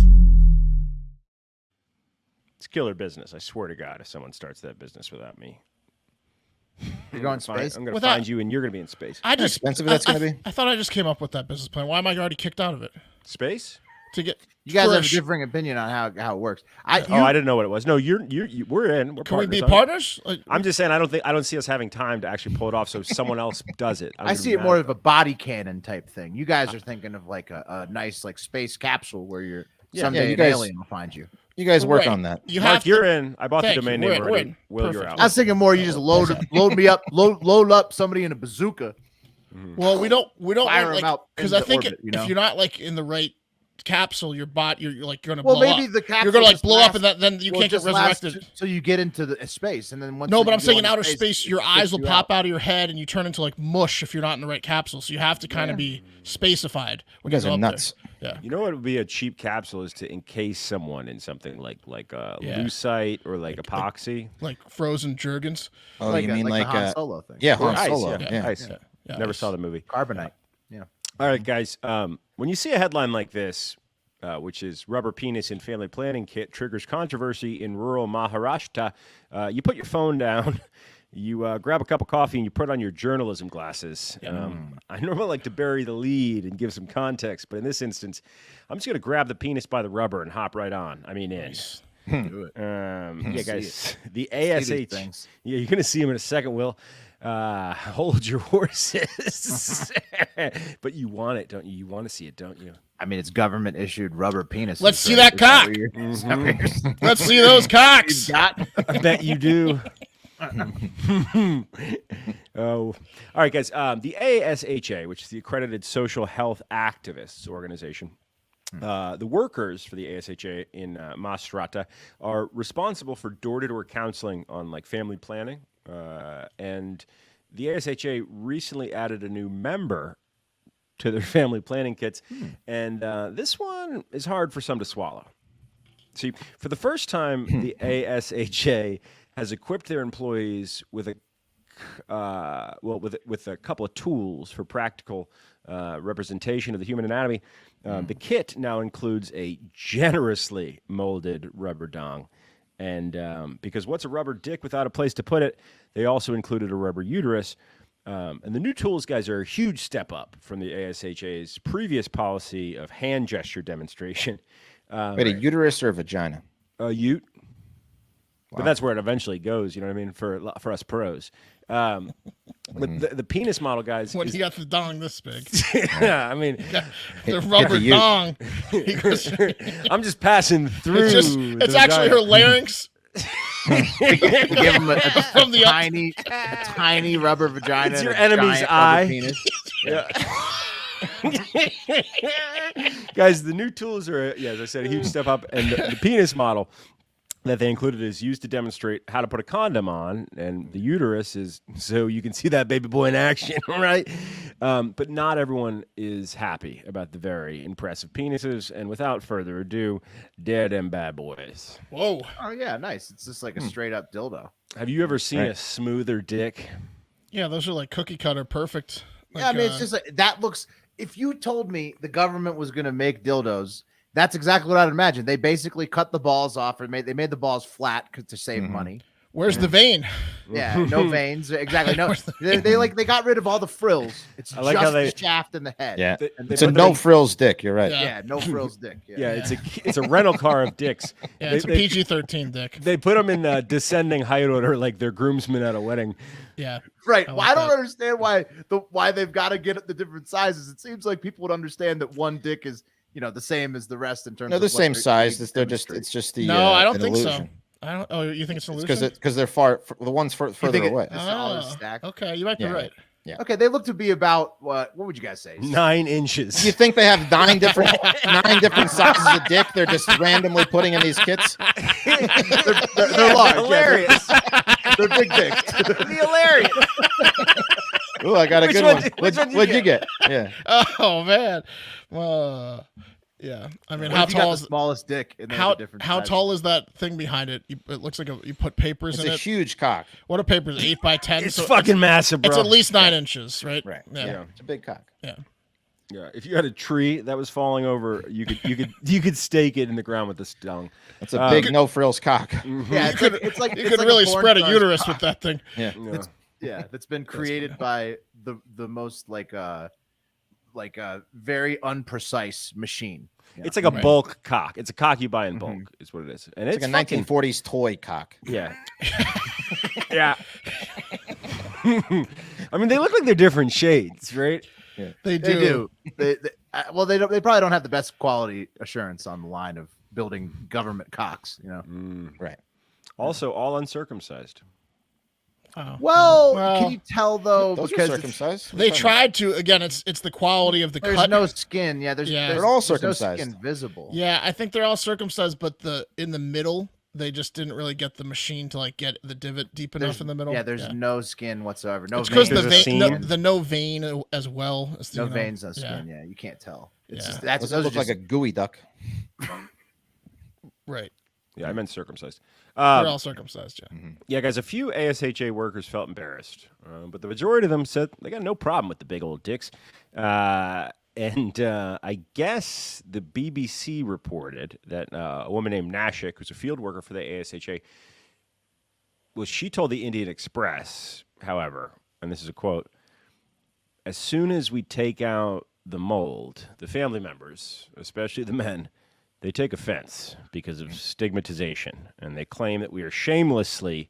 It's killer business. I swear to God, if someone starts that business without me, You're going Fine, space. I'm going to Without- find you, and you're going to be in space. I just expensive that's I- gonna be? I thought I just came up with that business plan. Why am I already kicked out of it? Space? To get You guys for have a sh- differing opinion on how it works. I I didn't know what it was. No, we're in. We're Can we partners be on it. partners? Like, I'm just saying I don't see us having time to actually pull it off, so someone else does it. I'm I gonna see be it mad. more of a body cannon type thing. You guys are thinking of like a nice like space capsule where you're someday you an guys- alien will find you. You guys work Right. on that. You Mark, have you're to, in. I bought the Thank you. domain We're name in, already. we're in. Will, you're Perfect. out. I was thinking more. You just load me up, load up somebody in a bazooka. Well, we don't Fire 'em like out because into I think orbit, you know? if you're not like in the right capsule, your bot you're like gonna Well, blow maybe up. the capsule You're gonna like just blow up, lasts- and then you well, can't get just lasts resurrected. so you get into the space, and then once No, but you I'm go saying in into outer space, your it eyes spits will you pop out of your head, and you turn into like mush if you're not in the right capsule. So you have to kind of be spacified. You guys are nuts. Yeah. You know what would be a cheap capsule is to encase someone in something like a Yeah. lucite or like epoxy. Like frozen Jergens. Oh, like you mean the like Han Solo thing. yeah, Or Han ice, Solo. yeah. Yeah. Ice. Yeah, Never ice. saw the movie. Carbonite. Yeah. All right, guys. When you see a headline like this, which is rubber penis in family planning kit triggers controversy in rural Maharashtra, you put your phone down, you grab a cup of coffee, and you put on your journalism glasses. I normally like to bury the lead and give some context, but in this instance, I'm just going to grab the penis by the rubber and hop right on. I mean, in. Do it. Yeah, guys, the See these ASH. things. Yeah, you're gonna see him in a second, Will. Hold your horses, but you want it, don't you? You want to see it, don't you? I mean, it's government issued rubber penis. Let's see that cock. Mm-hmm. Let's see those cocks. Got I bet you do. Oh, all right, guys. The ASHA, which is the Accredited Social Health Activists Organization, the workers for the ASHA in Mastrata are responsible for door-to-door counseling on like family planning, and the ASHA recently added a new member to their family planning kits, and this one is hard for some to swallow. See, for the first time, the ASHA has equipped their employees with a with a couple of tools for practical representation of the human anatomy. The kit now includes a generously molded rubber dong, and because what's a rubber dick without a place to put it? They also included a rubber uterus. And the new tools, guys, are a huge step up from the ASHA's previous policy of hand gesture demonstration. Wait, a uterus or a vagina? A ute. But that's where it eventually goes, you know what I mean, for us pros. But the penis model, guys. When you got the dong this big. Yeah, I mean. The rubber dong. I'm just passing through. It's actually her larynx. Give him a From the tiny rubber vagina. It's your and a enemy's giant eye. rubber penis. Guys, the new tools are, as I said, a huge step up. And the penis model that they included is used to demonstrate how to put a condom on, and the uterus is so you can see that baby boy in action, right? But not everyone is happy about the very impressive penises, and without further ado, dare them bad boys. Whoa. Oh yeah, nice. It's just like a straight up dildo. Have you ever seen a smoother dick? Yeah, those are like cookie cutter perfect. Like, Yeah, I mean, it's just like that looks. If you told me the government was going to make dildos, that's exactly what I'd imagine. They basically cut the balls off, and they made the balls flat to save money. Where's the vein? Yeah, no veins. Exactly. No, they got rid of all the frills. It's I like just how they- the shaft and the head. Yeah, They it's a put no them- frills dick. You're right. Yeah, no frills dick. Yeah, it's a rental car of dicks. Yeah, it's a PG-13 dick. They put them in descending height order, like they're groomsmen at a wedding. Yeah. Right. I Well, like I don't that. understand why they've got to get the different sizes. It seems like people would understand that one dick is the same as the rest in terms No, of the what same they size. demonstrate. It's just the. No, I don't an think so. illusion. I don't. Oh, you think it's an illusion? Because they're the ones further think away. It's all in a stack. Okay, you might be Yeah. right. Okay, they look to be about what would you guys say? 9 inches. You think they have nine different sizes of dick? They're just randomly putting in these kits. They're large. Hilarious. They're big dicks. Hilarious. Oh, I got a Which good one one. did- which one did What'd you you get? Yeah. Oh man. Yeah. I mean, What how if you got tall the is smallest dick? And how different how sizes? tall is that thing behind it? It looks like you put papers It's in a it. huge cock. What are papers? 8 by 10. It's so fucking massive, bro. It's at least 9 inches, right? Right. Yeah. It's a big cock. Yeah. Yeah, if you had a tree that was falling over, you could stake it in the ground with this dung. That's a big no frills cock. Yeah, it's like You could really spread a uterus with that thing. Yeah. Yeah. that's been created by the most like a very unprecise machine. It's like a bulk cock. It's a cock you buy in bulk, is what it is. And It's it's like a fucking, 1940s toy cock. Yeah. Yeah. I mean, they look like they're different shades, right? They They do. do. They probably don't have the best quality assurance on the line of building government cocks. Right. Also, all uncircumcised. Oh. Well, Well, can you tell though? Those are because circumcised. They tried to. Again, it's the quality of the there's cut. no skin. Yeah, there's Yeah. there's, They're all there's no circumcised. skin visible. Yeah, I think they're all circumcised, but in the middle, they just didn't really get the machine to like get the divot deep enough in the middle. Yeah, there's no skin whatsoever. No It's because veins. the There's a vein, seam. the no vein as well. As No you know. veins, no skin. Yeah, you can't tell. It's Yeah. just that's Those those look are like just, a gooey duck. Right. Yeah, I meant circumcised. They're all circumcised. Yeah. Yeah, guys, a few ASHA workers felt embarrassed, but the majority of them said they got no problem with the big old dicks. And I guess the BBC reported that a woman named Nashik, who's a field worker for the ASHA, she told the Indian Express, however, and this is a quote, as soon as we take out the mold, the family members, especially the men, they take offense because of stigmatization, and they claim that we are shamelessly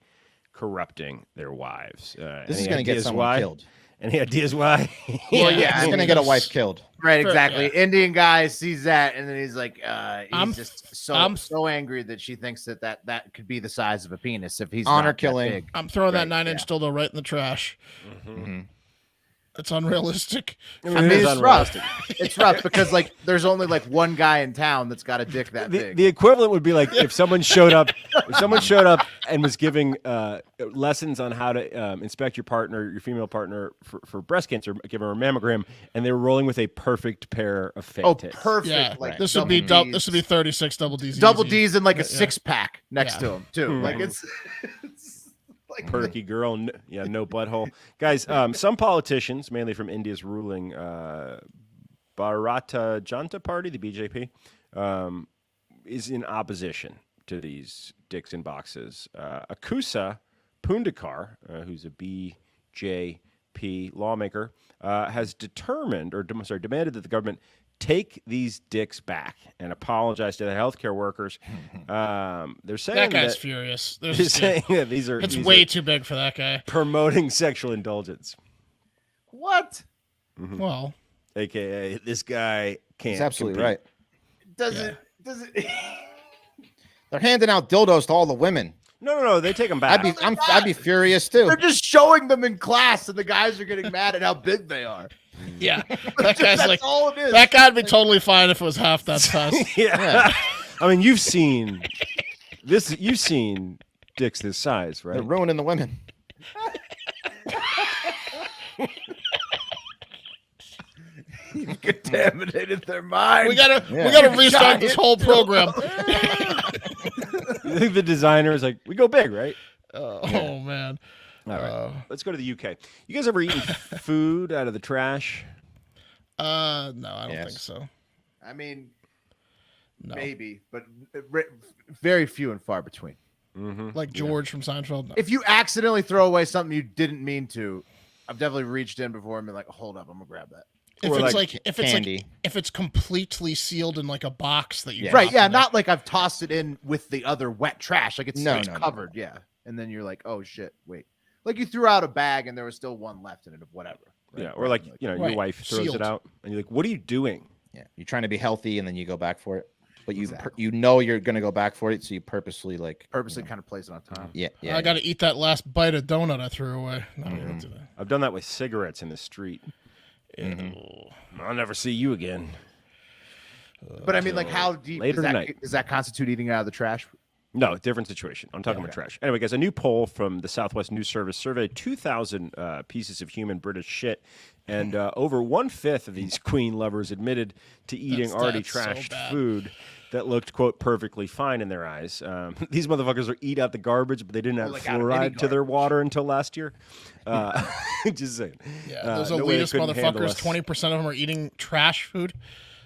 corrupting their wives. This is Any going to get ideas someone why? killed. Any ideas why? Well, yeah, He's I gonna mean, get a wife killed. Right, Fair, exactly. yeah. Indian guy sees that, and then he's like, I'm- he's just I'm- so angry that she thinks that could be the size of a penis if he's Honor not that killing. big. I'm throwing that Right, 9-inch dildo right in the trash. It's unrealistic. I mean, I mean, it is it's rough. unrealistic. It's rough because like there's only like one guy in town that's got a dick that big. The equivalent would be like if someone showed up, and was giving lessons on how to inspect your partner, your female partner for breast cancer, give her a mammogram, and they were rolling with a perfect pair of fake tits. Perfect. Yeah, Like this would be this would be 36 double D's. double easy. D's and like a Yeah. 6-pack next Yeah. to him too. Like Mhm. it's like Perky girl, no butthole. Guys, some politicians, mainly from India's ruling Bharatiya Janata Party, the BJP, is in opposition to these dicks in boxes. Akusa Pundakar, who's a BJP lawmaker, has demanded that the government take these dicks back and apologize to the healthcare workers. They're saying That guy's furious. they're saying that these are It's these way are too big for that guy. promoting sexual indulgence, what? Well, aka this guy can't. He's absolutely compete. right. Does it They're handing out dildos to all the women. No, they take them back. I'd be furious too. They're just showing them in class and the guys are getting mad at how big they are. yeah, that guy's That's like all it is. that guy'd be totally fine if it was half that size. yeah. I mean, you've seen this. You've seen dicks this size, right? They're ruining the women. You've contaminated their mind. We gotta restart this whole program. You think the designer is like, we go big, right? Oh man. All right. Let's go to the UK. You guys ever eaten food out of the trash? No, I don't Yes. think so. I mean, No. maybe, but very few and far between. Like George from Seinfeld. No. If you accidentally throw away something you didn't mean to, I've definitely reached in before and been like, hold up, I'm gonna grab that. If Or it's like candy. if it's completely sealed in like a box that you Yeah. Right, drop yeah, in there. not like I've tossed it in with the other wet trash. Like it's, No, it's no, no, covered, yeah. And then you're like, oh shit, wait. Like you threw out a bag and there was still one left in it of whatever. right? Yeah. Or like, your Right. wife throws Sealed. it out, and you're like, what are you doing? Yeah, you're trying to be healthy and then you go back for it, but you Exactly. you know you're gonna go back for it, so you purposely purposely kind of place it on top. yeah. I got to eat that last bite of donut I threw away. No, I don't do that. I've done that with cigarettes in the street. I'll never see you again. But I mean, like, how deep Later does tonight. that constitute eating out of the trash? No, different situation. I'm talking about trash. Anyway, guys, a new poll from the Southwest News Service surveyed 2,000 pieces of human British shit, and over 1/5 of these queen lovers admitted to eating already that's so trashed bad. food that looked, quote, perfectly fine in their eyes. These motherfuckers eat out the garbage, but they didn't add like out of any fluoride to their garbage. water until last year. Just saying. Yeah, those no way they elitist couldn't handle motherfuckers. us. 20% of them are eating trash food.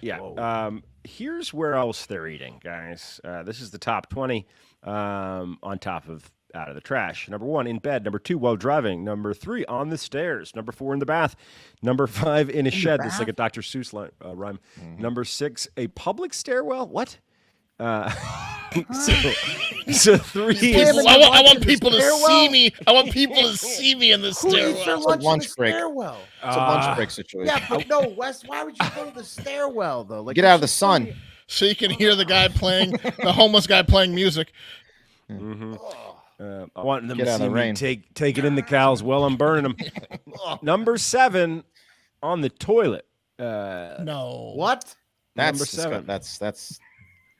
Yeah. Here's where else they're eating, guys. This is the top 20 on top of out of the trash. Number 1, in bed. Number 2, while driving. Number 3, on the stairs. Number 4, in the bath. Number 5, in a shed. That's like a Dr. Seuss rhyme. Number 6, a public stairwell. What? So 3 is... I want people to see me. I want people to see me in the stairwell. a lunch break. Stairwell. It's a lunch break situation. Yeah, but no, Wes. Why would you go to the stairwell though? Like, Get out of the sun. So you can hear the guy playing, the homeless guy playing music. I want them Get to out of see the me rain. take it in the cows while I'm burning them. Number 7, on the toilet. No. what? That's Number 7. That's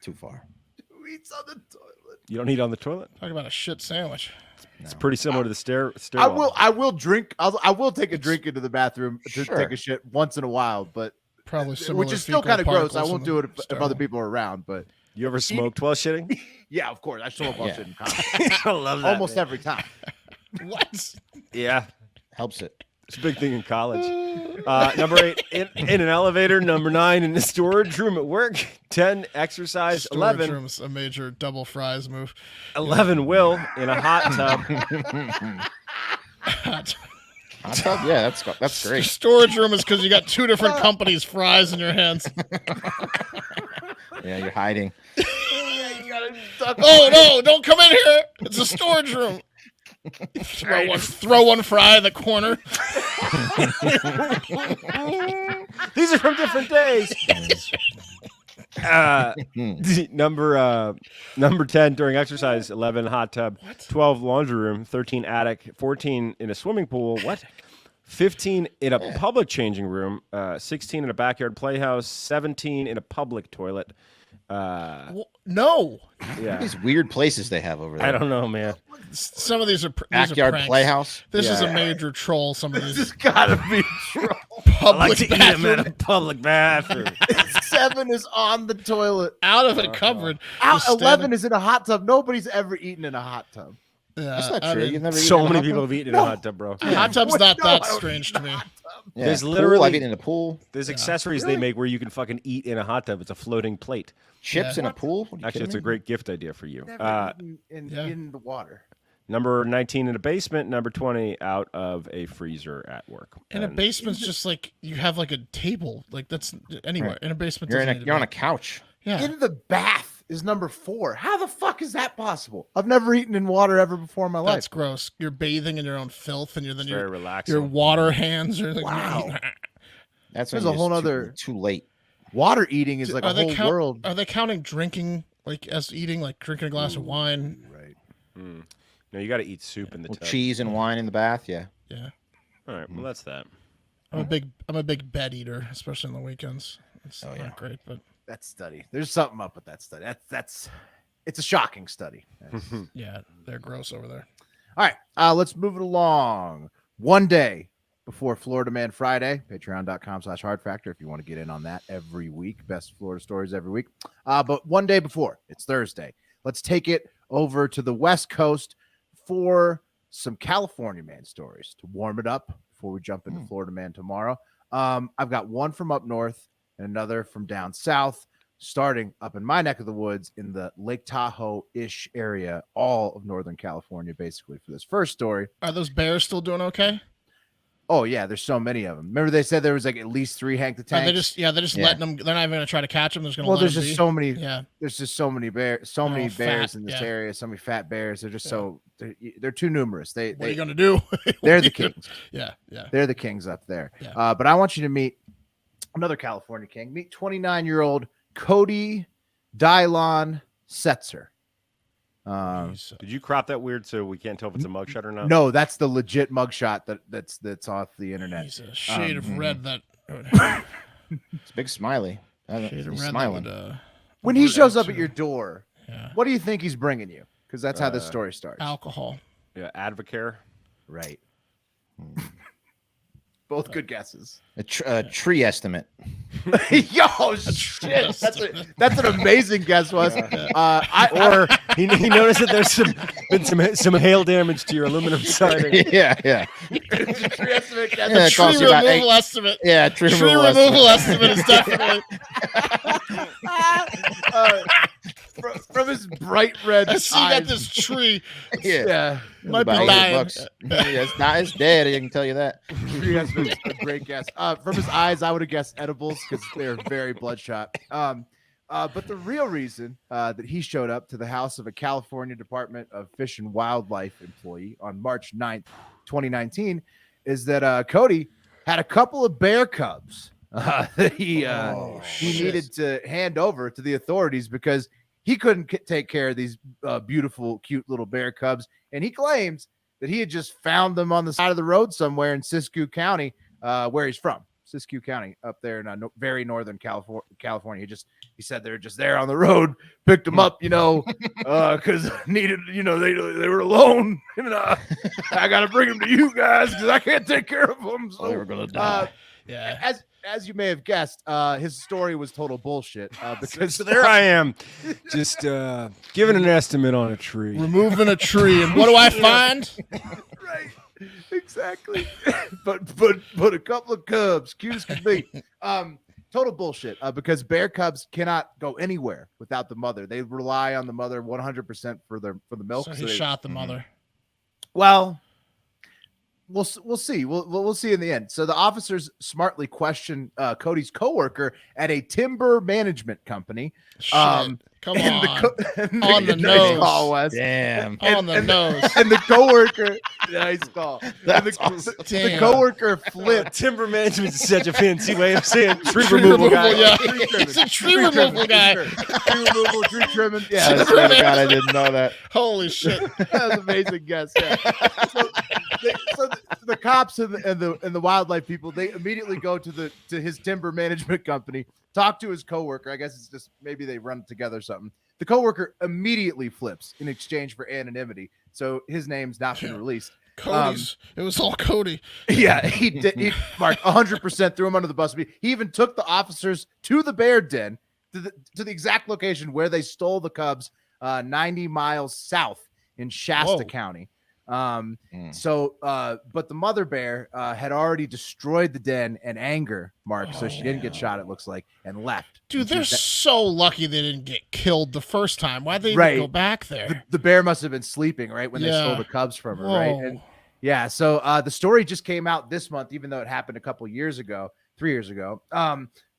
too far. Who eats on the toilet? You don't eat on the toilet? Talk about a shit sandwich. It's pretty similar to the stairwell. I will drink. I will take a drink into the bathroom to Sure. take a shit once in a while, but Probably similar. which is still fecal kind of gross. I particles won't in do the it if stairwell. other people are around. But You ever smoked while shitting? yeah, of course, I show up on Yeah. shit in college I love almost every time. What? Yeah. Helps it. It's a big thing in college. Number 8, in an elevator. Number 9, in the storage room at work. 10, exercise. Storage 11, room's a major double fries move. 11, will in a hot tub. Hot tub? Yeah, that's great. Storage room is because you got two different companies' fries in your hands. Yeah, you're hiding. Oh no! Don't come in here. It's a storage room. throw one fry in the corner. These are from different days. Number 10 during exercise, 11 hot tub, 12 laundry room, 13 attic, 14 in a swimming pool. What? 15 in a public changing room, 16 in a backyard playhouse, 17 in a public toilet. No. Yeah. These weird places they have over there. I don't know, man. Some of these are Backyard pranks. playhouse. This is a major troll. Some of This these has gotta be true. I like public to eat them in bathroom a public bathroom. 7 is on the toilet. out of it covered. Out Just 11 is in a hot tub. Nobody's ever eaten in a hot tub. That's not I true. mean, You've never eaten So in a many hot people tub? have eaten in a hot tub, bro. hot tub's What? not No, I that don't strange eat to me. Yeah. There's Pool, literally- I've eaten in a pool. There's accessories they make where you can fucking eat in a hot tub. It's a floating plate. Chips Yeah. in a pool. What, are you Actually, kidding it's a me? great gift idea for you. Never eaten yeah. in the water. Number 19 in a basement. Number 20 out of a freezer at work. In a And basement's just like you have like a table. Like that's anywhere. Right. In a basement, You're doesn't need to you're on be- a couch. yeah. In the bath is number 4. How the fuck is that possible? I've never eaten in water ever before in my That's life. gross. You're bathing in your own filth, and you're then It's very your relaxing. water hands are like Wow. That's There's when a you're whole just nother- too late. Water eating is like a whole world. Are they counting drinking like as eating, like drinking a glass of wine? Right. No, you got to eat soup in the With tub. cheese and wine in the bath. Yeah. Yeah. All right, well, that's that. I'm a big bed eater, especially on the weekends. It's not great, but That study. There's something up with that study. That's it's a shocking study. yeah, they're gross over there. All right, let's move it along. One day before Florida Man Friday, patreon.com/hardfactor if you want to get in on that every week. Best Florida stories every week. But one day before, it's Thursday. Let's take it over to the West Coast for some California Man stories to warm it up before we jump into Florida Man tomorrow. I've got one from up north and another from down south, starting up in my neck of the woods in the Lake Tahoe-ish area, all of Northern California, basically, for this first story. Are those bears still doing okay? Oh, yeah, there's so many of them. Remember they said there was like at least 3 Hank the Are Tanks? they just letting them. They're not even gonna try to catch them. They're just gonna. Well, let there's them just be? so many. Yeah. There's just so many bears. So many fat, bears in this yeah. area. So many fat bears. They're just so. They're too numerous. What are you They gonna do? they're the kings. Yeah. Yeah. They're the kings up there. Yeah. But I want you to meet another California king. Meet 29-year-old Cody Dylon Setzer. Did you crop that weird so we can't tell if it's a mugshot or not? No, that's the legit mugshot that's off the internet. He's a shade of red that. It's a big smiley. Shade of He's red that smiling. would, When he avert shows up to at your door, Yeah. what do you think he's bringing you? Because that's how this story starts. alcohol. Yeah, Advocare. Right. Both good guesses. A tree estimate. Yo, shit. That's an amazing guess, Wes. Or he noticed that there's been some hail damage to your aluminum siding. yeah. Yeah, Yeah, it Tree costs you about removal estimate. Yeah, Tree removal estimate is definitely. from his bright red I see eyes. that this tree Yeah. Yeah, might be About dying. $8. Yeah, it's not. It's dead. I can tell you that. that's a great guess. From his eyes, I would have guessed edibles because they're very bloodshot. But the real reason that he showed up to the house of a California Department of Fish and Wildlife employee on March 9th, 2019, is that Cody had a couple of bear cubs that he needed to hand over to the authorities because he couldn't take care of these beautiful, cute little bear cubs. And he claims that he had just found them on the side of the road somewhere in Siskiyou County, where he's from. Siskiyou County up there in very northern California. He said they're just there on the road, picked them up, because needed, they were alone. And I got to bring them to you guys because I can't take care of them. So They were gonna die. Yeah. As you may have guessed, his story was total bullshit because So there I am, just giving an estimate on a tree. Removing a tree, and what do I find? Right, exactly. but a couple of cubs, cute as can be. Total bullshit. Because bear cubs cannot go anywhere without the mother. They rely on the mother 100% for the milk. So he they- shot the mother. Well, we'll see. We'll see in the end. So the officers smartly questioned Cody's coworker at a timber management company. Shit. Come and on. the On the nice nose. call, Wes. Damn. On the nose. And the coworker, nice call. That's The Damn. coworker flipped. Timber management is such a fancy way of saying tree removal guy. Yeah. Tree trimming. He's a tree removal guy. Tree removal, tree trimming. Yeah, Yeah, I swear to God, I didn't know that. Holy shit. that was an amazing guess. Yeah. So the cops and the wildlife people, they immediately go to his timber management company, talk to his coworker. I guess it's just maybe they run together or something. The coworker immediately flips in exchange for anonymity, so his name's not been released. Cody's. It was all Cody. Yeah, he did. He Mark 100% threw him under the bus. He even took the officers to the bear den, to the exact location where they stole the cubs, 90 miles south in Shasta Whoa. County. But the mother bear had already destroyed the den in anger, Mark, so she didn't get shot, it looks like, and left. Dude, they're so lucky they didn't get killed the first time. Why'd they Right. even go back there? The bear must have been sleeping, right, when they Yeah. stole the cubs from her, Whoa. right? And yeah, so the story just came out this month, even though it happened a couple years ago, 3 years ago,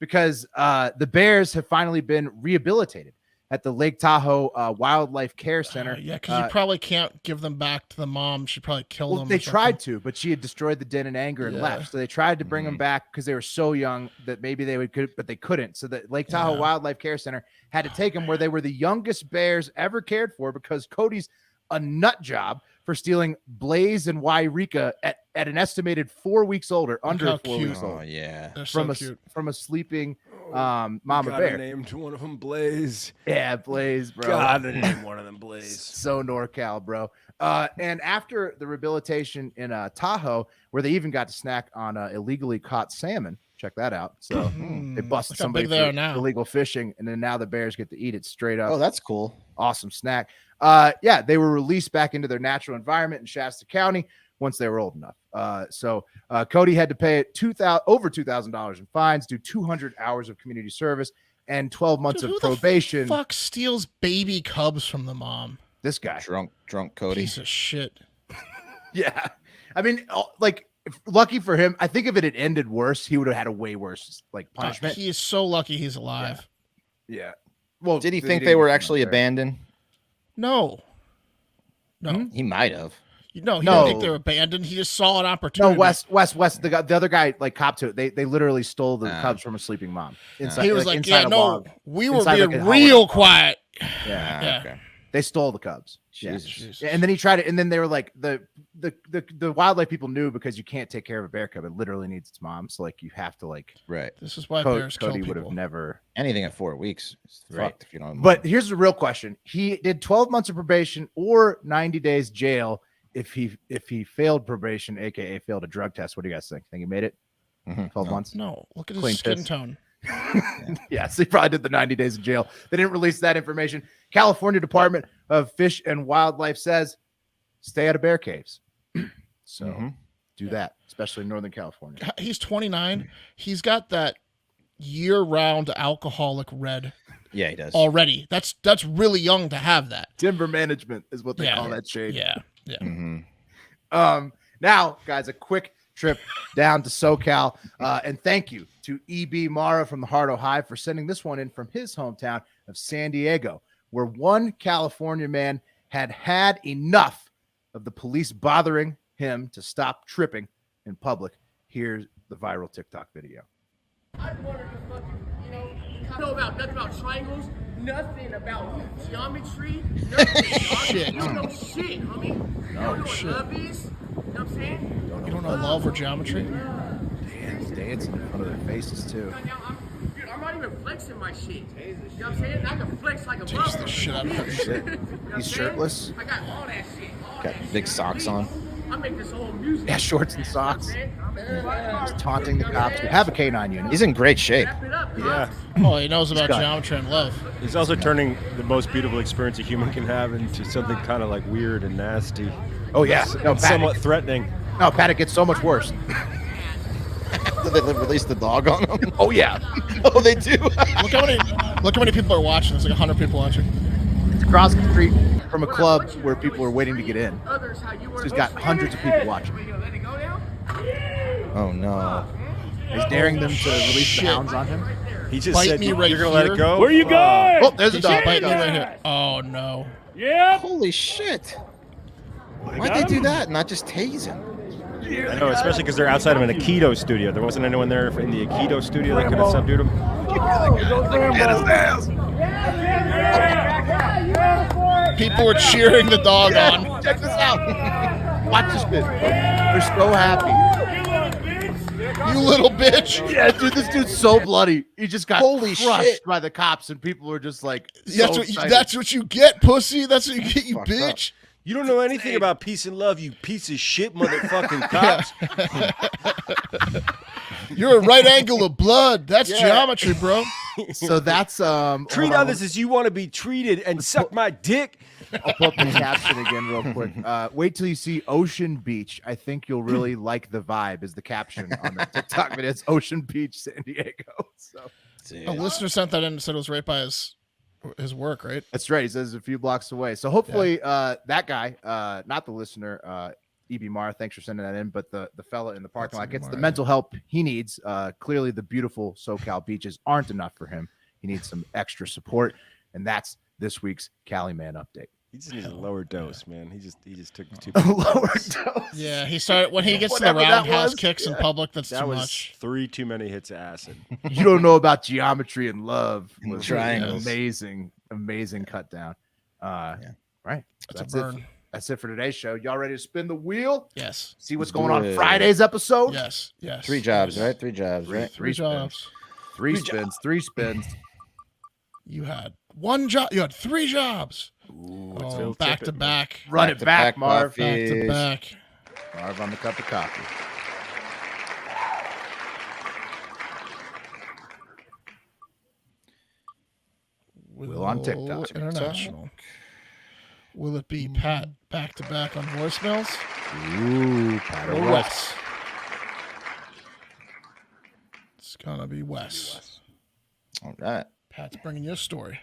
because the bears have finally been rehabilitated at the Lake Tahoe Wildlife Care Center. Yeah, because you probably can't give them back to the mom. She'd probably kill Well, them. they or something. tried to, but she had destroyed the den in anger and Yeah. left. So they tried to bring them back because they were so young that maybe they could, but they couldn't. So the Lake Tahoe Wildlife Care Center had to take them where they were the youngest bears ever cared for, because Cody's a nut job for stealing Blaze and Wairika at an estimated 4 weeks older, under how 4 cute. weeks Oh old, yeah. They're so from cute. a sleeping mama Gotta bear. named one of them Blaze. Yeah, Blaze, bro. Gotta name one of them Blaze. So NorCal, bro. And after the rehabilitation in Tahoe, where they even got to snack on illegally caught salmon. Check that out. So they busted Look how somebody big they are for now. illegal fishing, and then now the bears get to eat it straight up. Oh, that's cool. Awesome snack. Yeah, they were released back into their natural environment in Shasta County once they were old enough. So Cody had to pay over $2,000 in fines, do 200 hours of community service, and 12 months Dude, of who probation. The fuck steals baby cubs from the mom? This guy. Drunk Cody. Piece of shit. Yeah. I mean, like, lucky for him, I think if it had ended worse, he would have had a way worse like punishment. He is so lucky he's alive. Yeah. Well, Did he they think didn't they were get him actually up there. abandoned? No. No. He might have. No, he No. didn't think they were abandoned. He just saw an opportunity. No, Wes, the other guy, like, copped to it. They literally stole the cubs from a sleeping mom. Inside, He was like, inside yeah, a no, log. we were Inside, like, being a real hollow. quiet. Yeah. Yeah. Okay. They stole the cubs. Yeah. Jesus. Yeah, and then he tried it, and then they were like, the wildlife people knew, because you can't take care of a bear cub. It literally needs its mom. So, like, you have to, like, Right. This is why bears kill Cody would people. have never. Anything at 4 weeks is Right. fucked if you don't. But here's the real question: he did 12 months of probation or 90 days jail if he failed probation, aka failed a drug test. What do you guys think? Think he made it? 12 months? No, look at his Clean skin piss. tone. Yeah, so he probably did the 90 days in jail. They didn't release that information. California Department of Fish and Wildlife says stay out of bear caves. So do that, especially in Northern California. He's 29. He's got that year-round alcoholic red yeah, he does. already. That's really young to have that. Timber management is what they Yeah. call that shade. Yeah. Now, guys, a quick trip down to SoCal. And thank you to EB Mara from the Heart of High for sending this one in from his hometown of San Diego, where one California man had enough of the police bothering him to stop tripping in public. Here's the viral TikTok video. I wanted to fucking, know about nothing about triangles, nothing about geometry, nothing. Shit. You don't know shit, homie. You don't know what love is. You know what I'm saying? You don't know love or geometry? Damn, he's dancing in front of their faces, too. Now, I'm not even flexing my shit. You know what I'm saying? I can flex like a Takes the mother. shit out of him. Shit. You know what I'm He's saying? shirtless. I got all that shit. All Got that shit. big socks on. I make this whole music. Yeah, shorts and socks. He's taunting the cops. We have a K9 unit. He's in great shape. Wrap it up, Yeah. Oh, he knows about got it. geometry and love. He's also turning the most beautiful experience a human can have into something kind of like weird and nasty. Oh, yeah. No, And somewhat Pat, threatening. no, Pat, it gets so much worse. Did they release the dog on him? Oh, yeah. Oh, they do. Look how many people are watching. There's like 100 people watching. It's across the street from a club where people are waiting to get in. Others how you were So he's got hundreds of people watching. Let it go there. Oh no. He's daring them to release the hounds on him. He just Bite said me you're right gonna let here. it go. Where you going? Oh, there's a He dog. said, bite me right here. Oh no. Yep. Holy shit. Why'd they do that? Not just tase him. I know, especially because they're outside of an Aikido studio. There wasn't anyone there in the Aikido studio that could have subdued him. People were cheering the dog on. Check this out. Watch this bit. They're so happy. You little bitch. Yeah, dude, this dude's so bloody. He just got Holy crushed shit. by the cops, and people were just like, That's what you get, pussy. That's what you get, you Fucked bitch. You don't know anything about peace and love, you piece of shit motherfucking cops. You're a right angle of blood. That's geometry, bro. So that's Treat hold on. others as you want to be treated and suck my dick. I'll pull up the caption again real quick. Wait till you see Ocean Beach. I think you'll really like the vibe. Is the caption on the TikTok video? It's Ocean Beach, San Diego. So A listener sent that in and said it was right by his work, right? that's right. He says a few blocks away. So hopefully that guy, not the listener, E.B. Mar, thanks for sending that in, but the fella in the parking lot gets the mental help he needs. Clearly the beautiful SoCal beaches aren't enough for him. He needs some extra support, and that's this week's Cali Man update. He just needs a lower dose, man. He just took too A lower dose. Yeah, he started when he gets to the Whatever that roundhouse was. kicks in public. That's That too was much. 3 too many hits of acid. You don't know about geometry and love. Was Triangles. amazing cut down. Right. That's a burn. That's it for today's show. Y'all ready to spin the wheel? Yes. See what's Let's going do on it. Friday's episode? Yes. Yes. 3 jobs, right? 3 jobs, right? Three spins. jobs. Three spins. 3 spins. You had 1 job. You had 3 jobs. Ooh, Oh, back to back. Run Back it to back, back, Marv. Back to Fish. back. Marv on the cup of coffee. Will on TikTok. International. Will it be Pat back to back on voicemails? Ooh, Pat Or or Wes. Wes? It's gonna be Wes. All right. Pat's bringing you a story.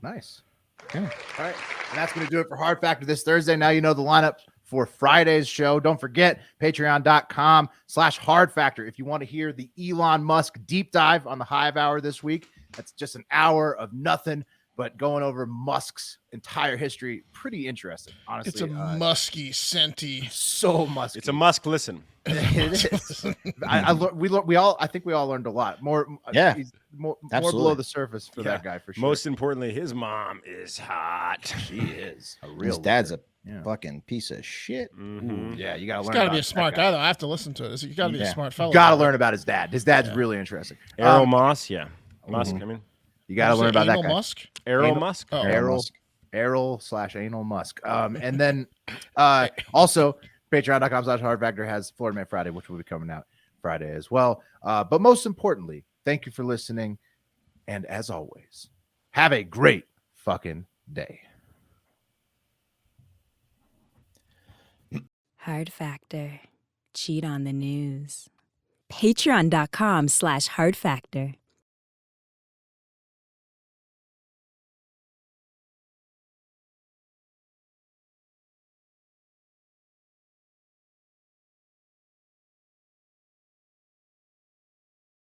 Nice. Okay. All right. And that's going to do it for Hard Factor this Thursday. Now you know the lineup for Friday's show. Don't forget patreon.com/Hard Factor. If you want to hear the Elon Musk deep dive on the Hive Hour this week, that's just an hour of nothing but going over Musk's entire history. Pretty interesting, honestly. It's a musky, scenty. so musky. It's a must listen. It is. I think we all learned a lot. More below Absolutely. the surface for that guy for sure. Most importantly, his mom is hot. She is a real His dad's leader. a fucking piece of shit. Mhm. Yeah, you gotta He's learn. got to about be a that smart guy, though. I have to listen to it. You got to be a Yeah. smart fellow. Gotta learn about his dad. His dad's really interesting. Errol Moss, yeah. Musk, I mean. You gotta learn about that Anal guy. Musk? Errol Anal- Musk? Oh. Errol/Anal Musk. And then also patreon.com/Hard Factor has Florida Man Friday, which will be coming out Friday as well. But most importantly, thank you for listening. And as always, have a great fucking day. Hard Factor. Cheat on the news. Patreon.com/Hard Factor.